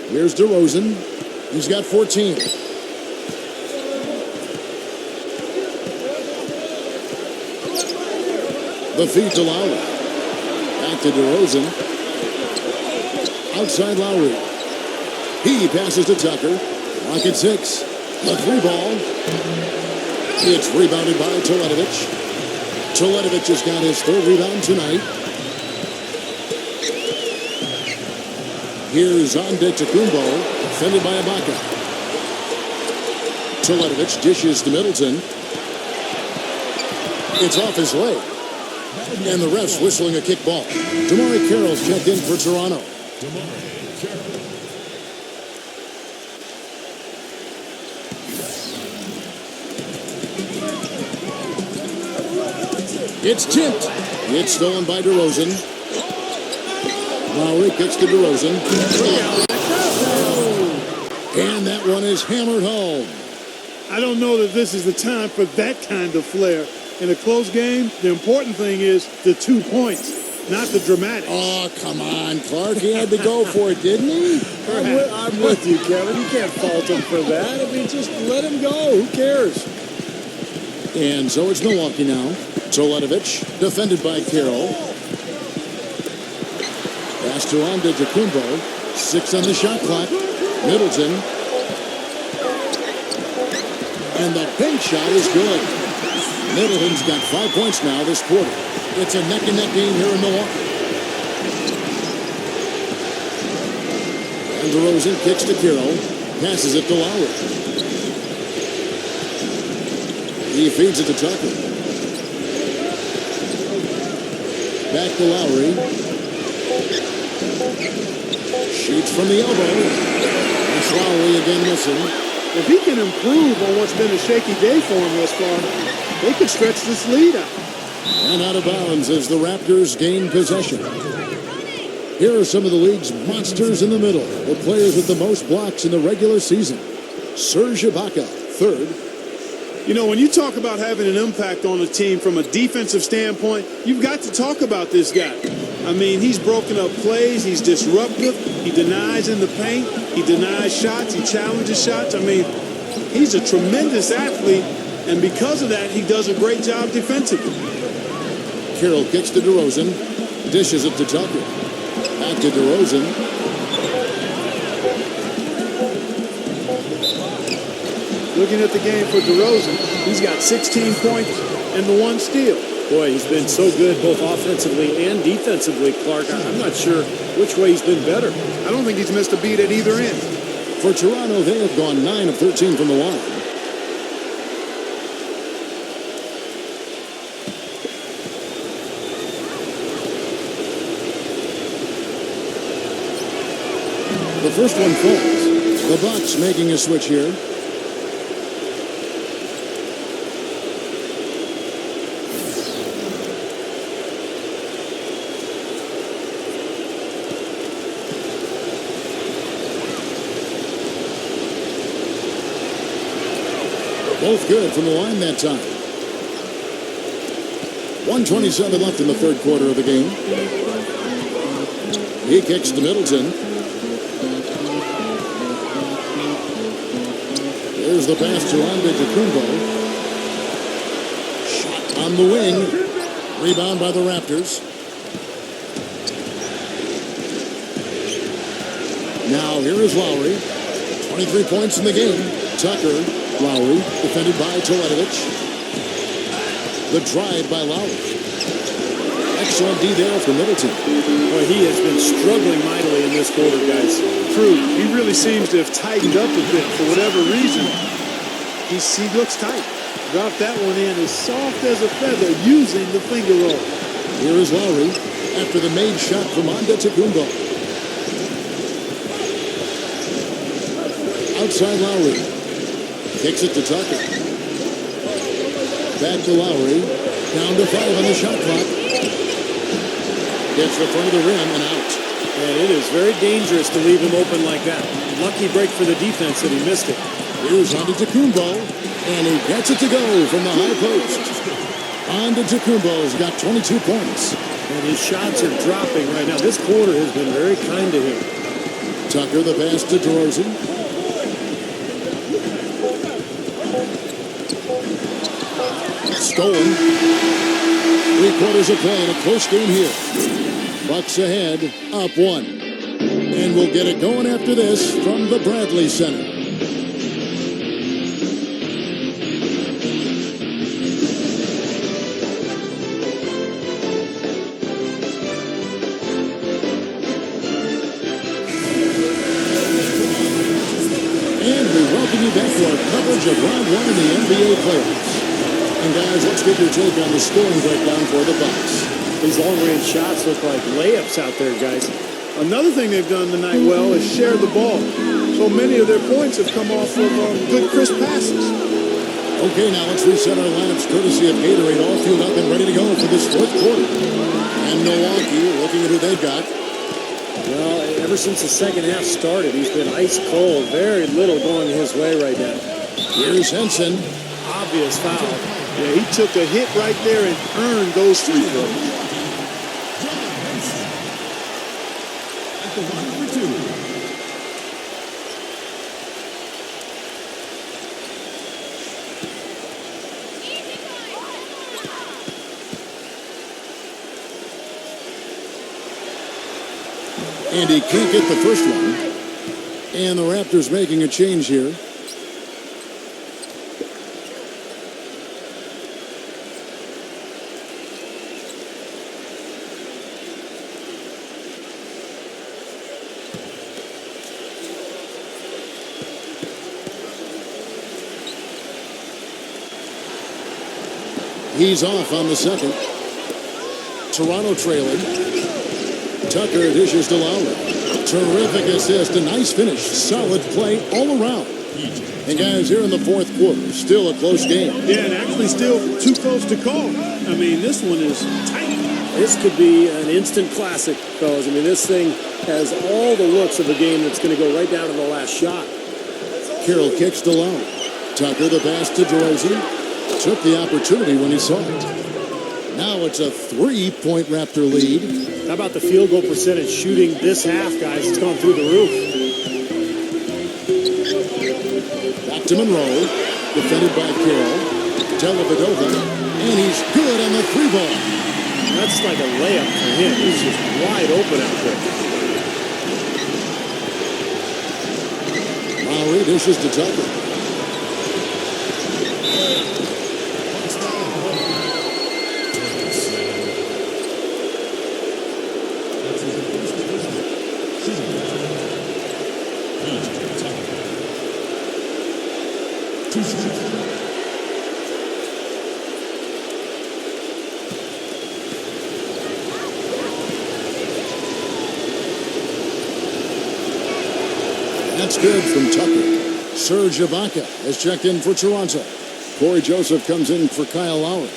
Here's DeRozan. He's got 14. The feed to Lowry. Back to DeRozan. Outside Lowry. He passes to Tucker. Rocket 6. A 3-ball. It's rebounded by Teletovic. Teletovic has got his third rebound tonight. Here's Antetokounmpo, defended by Ibaka. Teletovic dishes to Middleton. It's off his leg. And the ref's whistling a kick ball. DeMarre Carroll's checked in for Toronto. It's tipped. It's stolen by DeRozan. Lowry kicks to DeRozan. And that one is hammered home. I don't know that this is the time for that kind of flair. In a close game, the important thing is the 2 points, not the dramatics. Oh, come on, Clark. He had to go for it, didn't he? I'm with you, Kevin. You can't fault him for that. I mean, just let him go. Who cares? And so it's Milwaukee now. Teletovic, defended by Carroll. Pass to Antetokounmpo. 6 on the shot clock. Middleton. And the bank shot is good. Middleton's got 5 points now this quarter. It's a neck-and-neck game here in Milwaukee. And DeRozan kicks to Carroll. Passes it to Lowry. He feeds it to Tucker. Back to Lowry. Shoots from the elbow. It's Lowry again missing. If he can improve on what's been a shaky day for him thus far, they could stretch this lead out. And out of bounds as the Raptors gain possession. Here are some of the league's monsters in the middle. The players with the most blocks in the regular season. Serge Ibaka, third. You know, when you talk about having an impact on a team from a defensive standpoint, you've got to talk about this guy. I mean, he's broken up plays. He's disruptive. He denies in the paint. He denies shots. He challenges shots. I mean, he's a tremendous athlete, and because of that, he does a great job defensively. Carroll kicks to DeRozan. Dishes it to Tucker. Back to DeRozan. Looking at the game for DeRozan, he's got 16 points and the 1 steal. Boy, he's been so good both offensively and defensively, Clark. I'm not sure which way he's been better. I don't think he's missed a beat at either end. For Toronto, they have gone 9 of 13 from the line. The first one falls. The Bucks making a switch here. Both good from the line that time. 1:27 left in the third quarter of the game. He kicks to Middleton. Here's the pass to Antetokounmpo. Shot on the wing. Rebound by the Raptors. Now here is Lowry. 23 points in the game. Tucker. Lowry, defended by Teletovic. The drive by Lowry. Excellent D there for Middleton. Boy, he has been struggling mightily in this quarter, guys. True, he really seems to have tightened up a bit for whatever reason. He looks tight. Dropped that one in as soft as a feather using the finger roll. Here is Lowry after the made shot from Antetokounmpo. Outside Lowry. Kicks it to Tucker. Back to Lowry. Down to 5 on the shot clock. Gets the front of the rim and out. And it is very dangerous to leave him open like that. Lucky break for the defense that he missed it. Here's Antetokounmpo, and he gets it to go from the high post. Antetokounmpo's got 22 points. And his shots are dropping right now. This quarter has been very kind to him. Tucker the pass to DeRozan. Stolen. 3/4 of play in a close game here. Bucks ahead, up 1. And we'll get it going after this from the Bradley Center. And we welcome you back to our coverage of round 1 in the NBA playoffs. And guys, let's get your take on the scoring breakdown for the Bucks. These long-range shots look like layups out there, guys. Another thing they've done tonight well is share the ball. So many of their points have come off of good crisp passes. Okay, now let's reset our lineups courtesy of Gatorade, all fueled up and ready to go for this fourth quarter. And Milwaukee, looking at who they've got. Well, ever since the second half started, he's been ice cold. Very little going his way right now. Here's Henson. Obvious foul. Yeah, he took a hit right there and earned those free throws. At the line number 2. And he can't get the first one. And the Raptors making a change here. He's off on the second. Toronto trailing. Tucker dishes to Lowry. Terrific assist, a nice finish. Solid play all around. And guys, here in the fourth quarter, still a close game. Yeah, and actually still too close to call. I mean, this one is tight. This could be an instant classic, fellas. I mean, this thing has all the looks of a game that's going to go right down to the last shot. Carroll kicks to Lowry. Tucker the pass to DeRozan. Took the opportunity when he saw it. Now it's a 3-point Raptor lead. How about the field goal percentage shooting this half, guys? It's gone through the roof. Back to Monroe. Defended by Carroll. Dellavedova. And he's good on the 3-ball. That's like a layup for him. He's just wide open out there. Lowry dishes to Tucker. That's good from Tucker. Serge Ibaka has checked in for Toronto. Corey Joseph comes in for Kyle Lowry.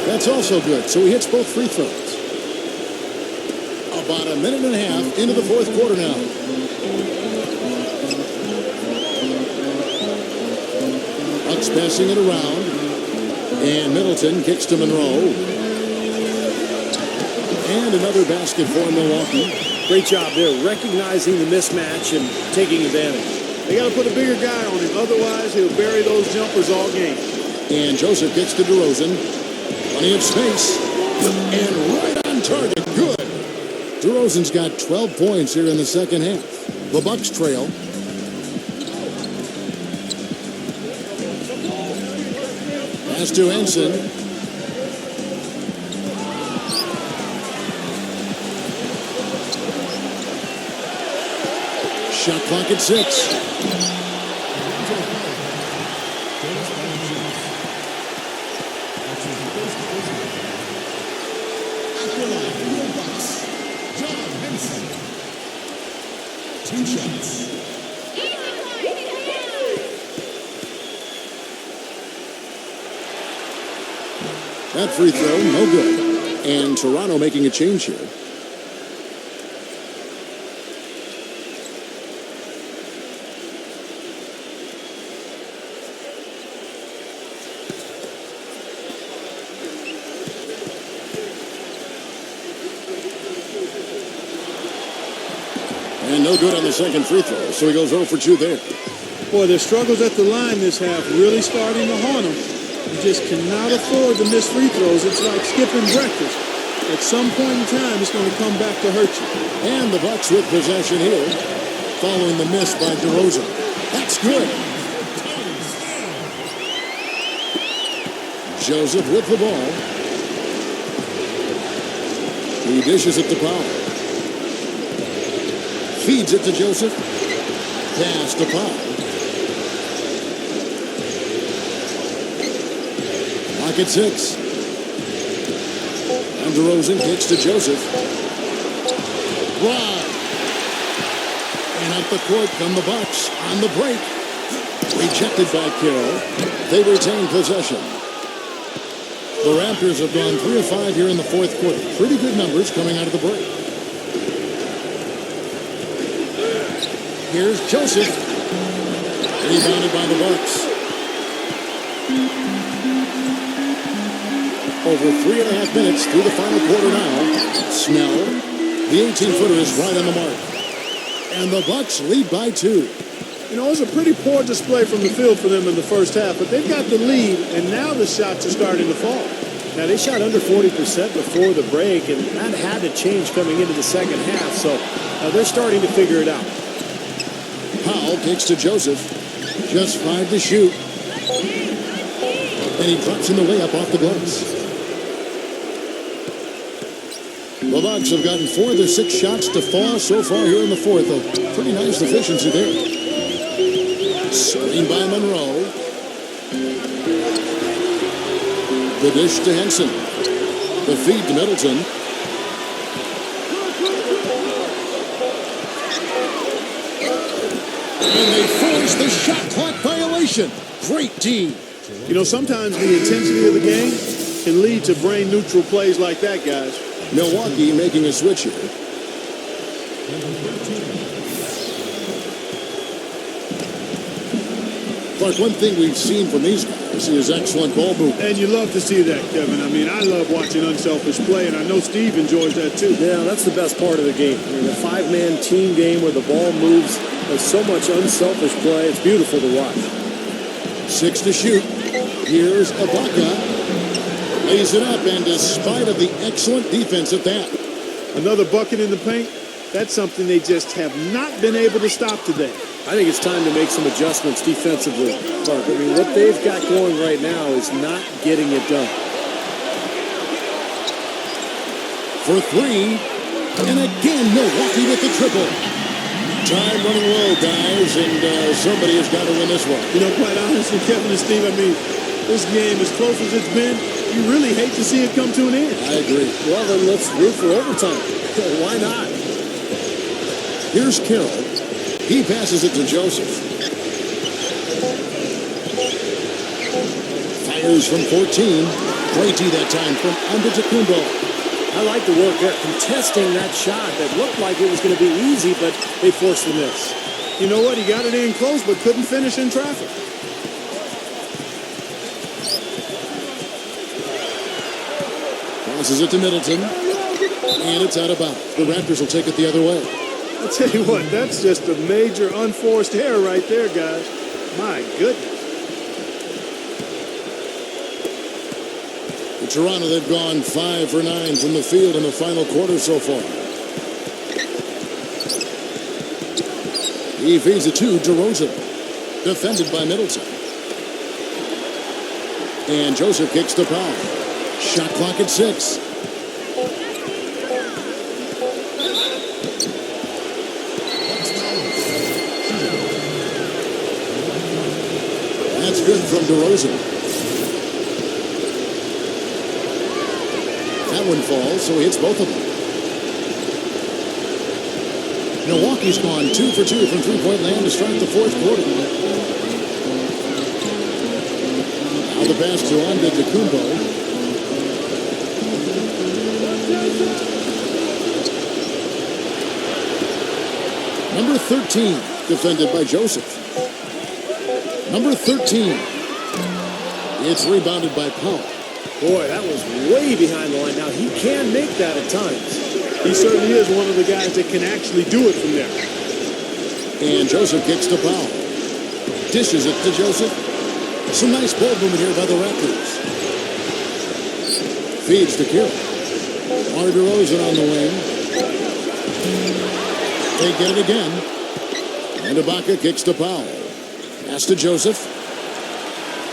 That's also good, so he hits both free throws. About a minute and a half into the fourth quarter now. Bucks passing it around. And Middleton kicks to Monroe. And another basket for Milwaukee. Great job there, recognizing the mismatch and taking advantage. They got to put a bigger guy on him. Otherwise, he'll bury those jumpers all game. And Joseph gets to DeRozan. Plenty of space. And right on target. Good. DeRozan's got 12 points here in the second half. The Bucks trail. Pass Pass to Henson. Shot clock at 6. Two shots. That free throw, no good. And Toronto making a change here. And no good on the second free throw, so he goes 0 for 2 there. Boy, their struggles at the line this half really starting to haunt them. You just cannot afford to miss free throws. It's like skipping breakfast. At some point in time, it's going to come back to hurt you. And the Bucks with possession here, following the miss by DeRozan. That's good. Joseph with the ball. He dishes it to Powell. Feeds it to Joseph. Pass to Powell. Clock at 6. And DeRozan kicks to Joseph. Drive. And up the court come the Bucks on the break. Rejected by Carroll. They retain possession. The Raptors have gone 3 of 5 here in the fourth quarter. Pretty good numbers coming out of the break. Here's Joseph. Rebounded by the Bucks. Over 3.5 minutes through the final quarter now. Snell, the 18-footer is right on the mark. And the Bucks lead by 2. You know, it was a pretty poor display from the field for them in the first half, but they've got the lead, and now the shots are starting to fall. Now, they shot under 40% before the break, and that had to change coming into the second half, so they're starting to figure it out. Powell kicks to Joseph. Just 5 to shoot. And he drops in the layup off the glass. The Bucks have gotten 4 of their 6 shots to fall so far here in the fourth. A pretty nice efficiency there. Serving by Monroe. The dish to Henson. The feed to Middleton. And they force the shot clock violation. Great team. You know, sometimes the intensity of the game can lead to brain-neutral plays like that, guys. Milwaukee making a switch here. Clark, one thing we've seen from these guys is excellent ball movement. And you love to see that, Kevin. I mean, I love watching unselfish play, and I know Steve enjoys that too. Yeah, that's the best part of the game. I mean, the 5-man team game where the ball moves, there's so much unselfish play. It's beautiful to watch. 6 to shoot. Here's Ibaka. Lays it up, and despite of the excellent defense at that. Another bucket in the paint. That's something they just have not been able to stop today. I think it's time to make some adjustments defensively, Clark. I mean, what they've got going right now is not getting it done. For 3. And again, Milwaukee with the triple. Time running low, guys, and somebody has got to win this one. You know, quite honestly, Kevin and Steve, I mean, this game, as close as it's been, you really hate to see it come to an end. I agree. Well, then let's root for overtime. Why not? Here's Carroll. He passes it to Joseph. Fires from 14. Great D that time from Antetokounmpo. I like the work there, contesting that shot that looked like it was going to be easy, but they forced the miss. You know what? He got it in close, but couldn't finish in traffic. Passes it to Middleton. And it's out of bounds. The Raptors will take it the other way. I'll tell you what, that's just a major unforced error right there, guys. My goodness. For Toronto, they've gone 5 for 9 from the field in the final quarter so far. He feeds it to DeRozan. Defended by Middleton. And Joseph kicks to Powell. Shot clock at 6. That's good from DeRozan. That one falls, so he hits both of them. Milwaukee's gone 2 for 2 from three-point land to start the fourth quarter. Now the pass to Antetokounmpo. Number 13, defended by Joseph. Number 13. It's rebounded by Powell. Boy, that was way behind the line. Now, he can make that at times. He certainly is one of the guys that can actually do it from there. And Joseph kicks to Powell. Dishes it to Joseph. Some nice ball movement here by the Raptors. Feeds to Kira. DeRozan on the wing. They get it again. And Ibaka kicks to Powell. Pass to Joseph.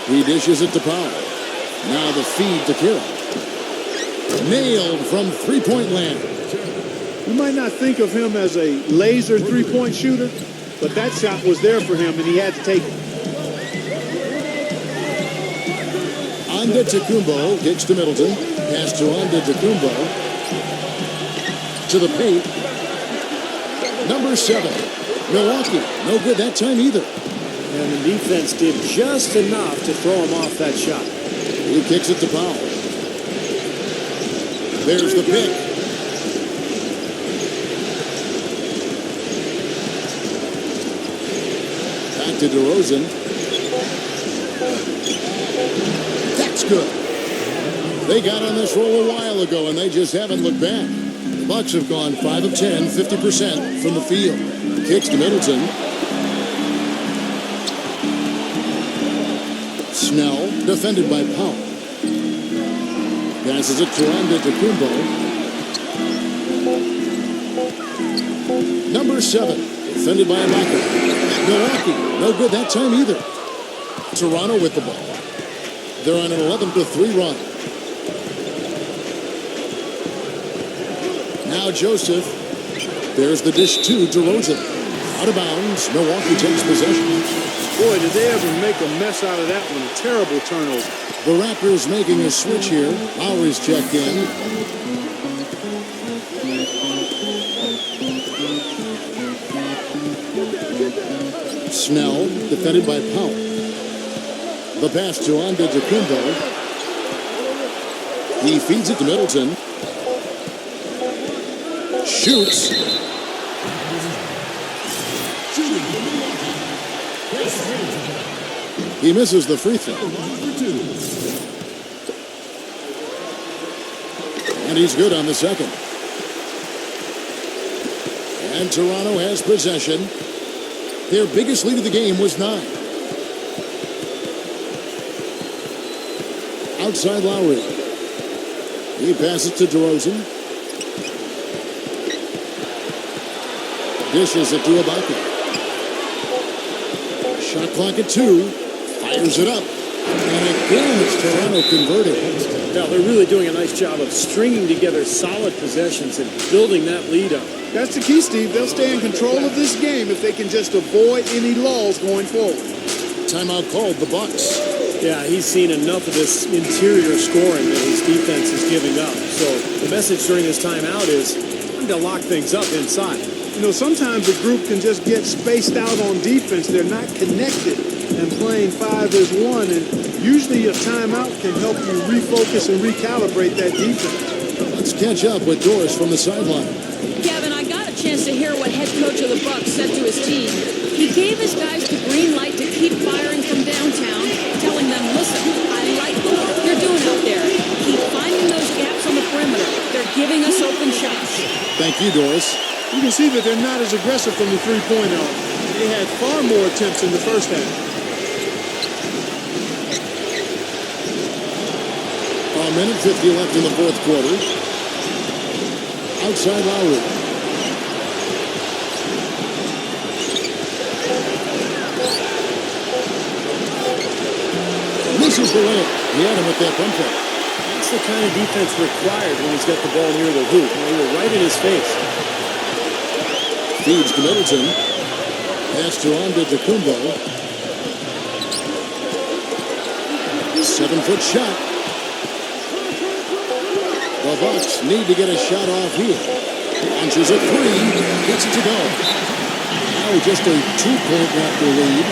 He dishes it to Powell. Now the feed to Kira. Nailed from three-point land. You might not think of him as a laser three-point shooter, but that shot was there for him, and he had to take it. Antetokounmpo kicks to Middleton. Pass to Antetokounmpo. To the paint. Number 7. Milwaukee. No good that time either. And the defense did just enough to throw him off that shot. He kicks it to Powell. There's the pick. Back to DeRozan. That's good. They got on this roll a while ago, and they just haven't looked back. The Bucks have gone 5 of 10, 50% from the field. Kicks to Middleton. Snell, defended by Powell. Passes it to Antetokounmpo. Number 7, defended by Ibaka. Milwaukee, no good that time either. Toronto with the ball. They're on an 11-3 run. Now Joseph. There's the dish to DeRozan. Out of bounds. Milwaukee takes possession. Boy, did they ever make a mess out of that one. A terrible turnover. The Raptors making a switch here. Lowry's checked in. Snell, defended by Powell. The pass to Antetokounmpo. He feeds it to Middleton. Shoots. He misses the free throw. And he's good on the second. And Toronto has possession. Their biggest lead of the game was 9. Outside Lowry. He passes to DeRozan. Dishes it to Ibaka. Shot clock at 2. Fires it up. And again, it's Toronto converted. Yeah, they're really doing a nice job of stringing together solid possessions and building that lead up. That's the key, Steve. They'll stay in control of this game if they can just avoid any lulls going forward. Timeout called the Bucks. Yeah, he's seen enough of this interior scoring that his defense is giving up. So the message during this timeout is time to lock things up inside. You know, sometimes a group can just get spaced out on defense. They're not connected and playing 5 as 1. And usually a timeout can help you refocus and recalibrate that defense. Let's catch up with Doris from the sideline. Kevin, I got a chance to hear what head coach of the Bucks said to his team. He gave his guys the green light to keep firing from downtown, telling them, listen, I like the work you're doing out there. Keep finding those gaps on the perimeter. They're giving us open shots. Thank you, Doris. You can see that they're not as aggressive from the three-point arc. They had far more attempts in the first half. A minute 50 left in the fourth quarter. Outside Lowry. Misses the layup. He had him with that pump fake. That's the kind of defense required when he's got the ball near the hoop. They were right in his face. Feeds to Middleton. Pass to Antetokounmpo. 7-foot shot. The Bucks need to get a shot off here. Launches a three. Gets it to go. Now just a 2-point Raptor lead.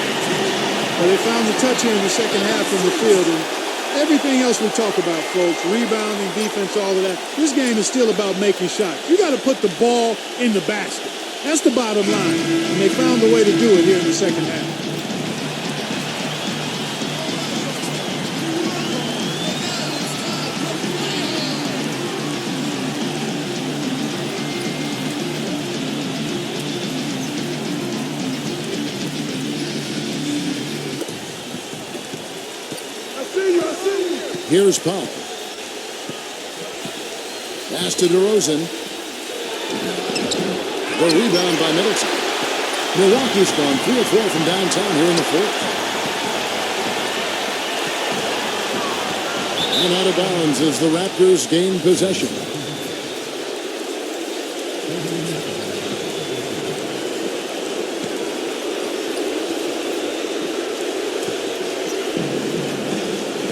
Well, they found the touch here in the second half from the field. And everything else we talk about, folks, rebounding, defense, all of that, this game is still about making shots. You got to put the ball in the basket. That's the bottom line. And they found a way to do it here in the second half. Here's Paul. Pass to DeRozan. The rebound by Middleton. Milwaukee's gone 3 of 4 from downtown here in the fourth. And out of bounds as the Raptors gain possession.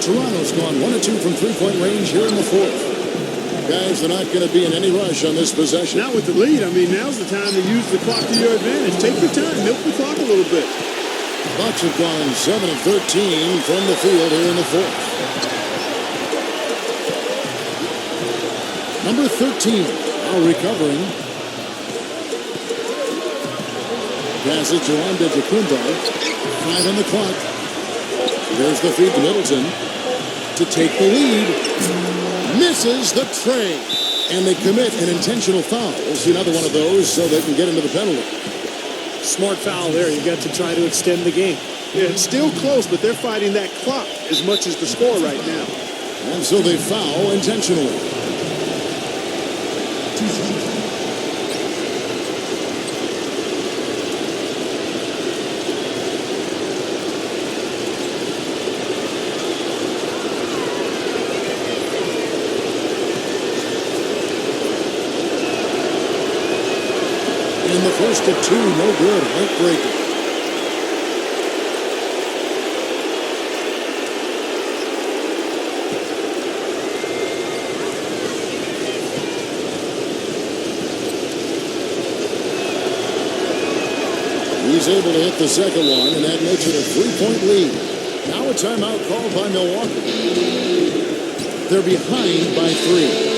Toronto's gone 1 of 2 from 3-point range here in the fourth. Guys, they're not going to be in any rush on this possession. Not with the lead. I mean, now's the time to use the clock to your advantage. Take your time. Milk the clock a little bit. Bucks have gone 7 of 13 from the field here in the fourth. Number 13, now recovering. Pass it to Antetokounmpo. 5 on the clock. There's the feed to Middleton to take the lead. Misses the tray. And they commit an intentional foul. We'll see another one of those so they can get into the penalty. Smart foul there. You got to try to extend the game. Yeah, it's still close, but they're fighting that clock as much as the score right now. And so they foul intentionally. In the first of 2, no good. Heartbreaking. He's able to hit the second one, and that makes it a 3-point lead. Now a timeout called by Milwaukee. They're behind by 3.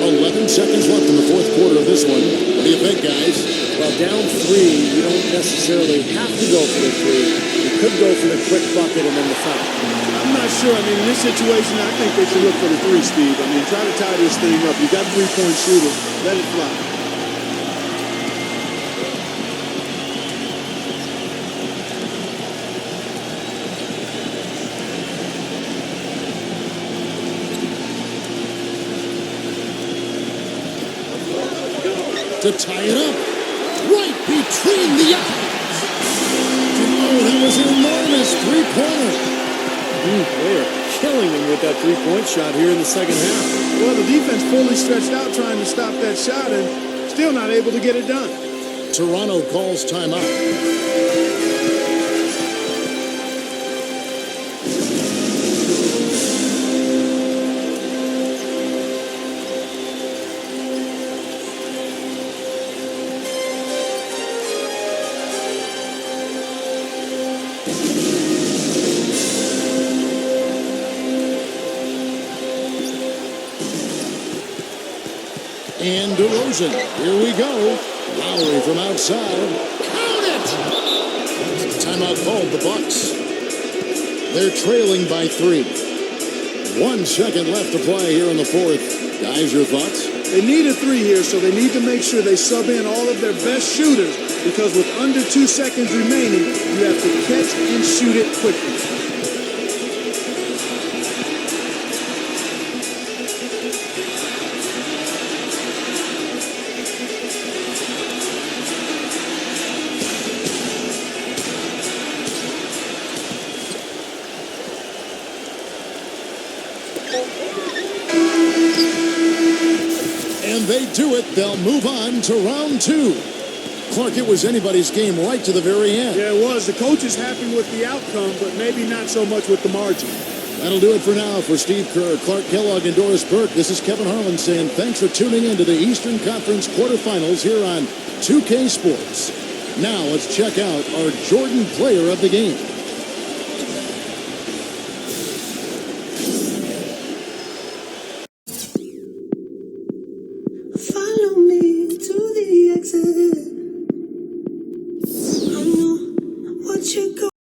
11 seconds left in the fourth quarter of this one. What do you think, guys? Well, down 3, you don't necessarily have to go for the 3. You could go for the quick bucket and then the foul. I'm not sure. I mean, in this situation, I think they should look for the 3, Steve. I mean, try to tie this thing up. You got 3-point shooter. Let it fly. To tie it up, right between the eyes. Oh, that was an enormous 3-pointer. They are killing him with that 3-point shot here in the second half. Well, the defense fully stretched out trying to stop that shot and still not able to get it done. Toronto calls timeout. And DeRozan, here we go. Lowry from outside. Count it! Timeout called the Bucks. They're trailing by 3. 1 second left to play here in the fourth. Guys, your thoughts? They need a 3 here, so they need to make sure they sub in all of their best shooters because with under 2 seconds remaining, you have to catch and shoot it quickly. they do it, they'll move on to round 2. Clark, it was anybody's game right to the very end. Yeah, it was. The coach is happy with the outcome, but maybe not so much with the margin. That'll do it for now. For Steve Kerr, Clark Kellogg, and Doris Burke, this is Kevin Harlan saying thanks for tuning in to the Eastern Conference quarterfinals here on 2K Sports. Now let's check out our Jordan player of the game.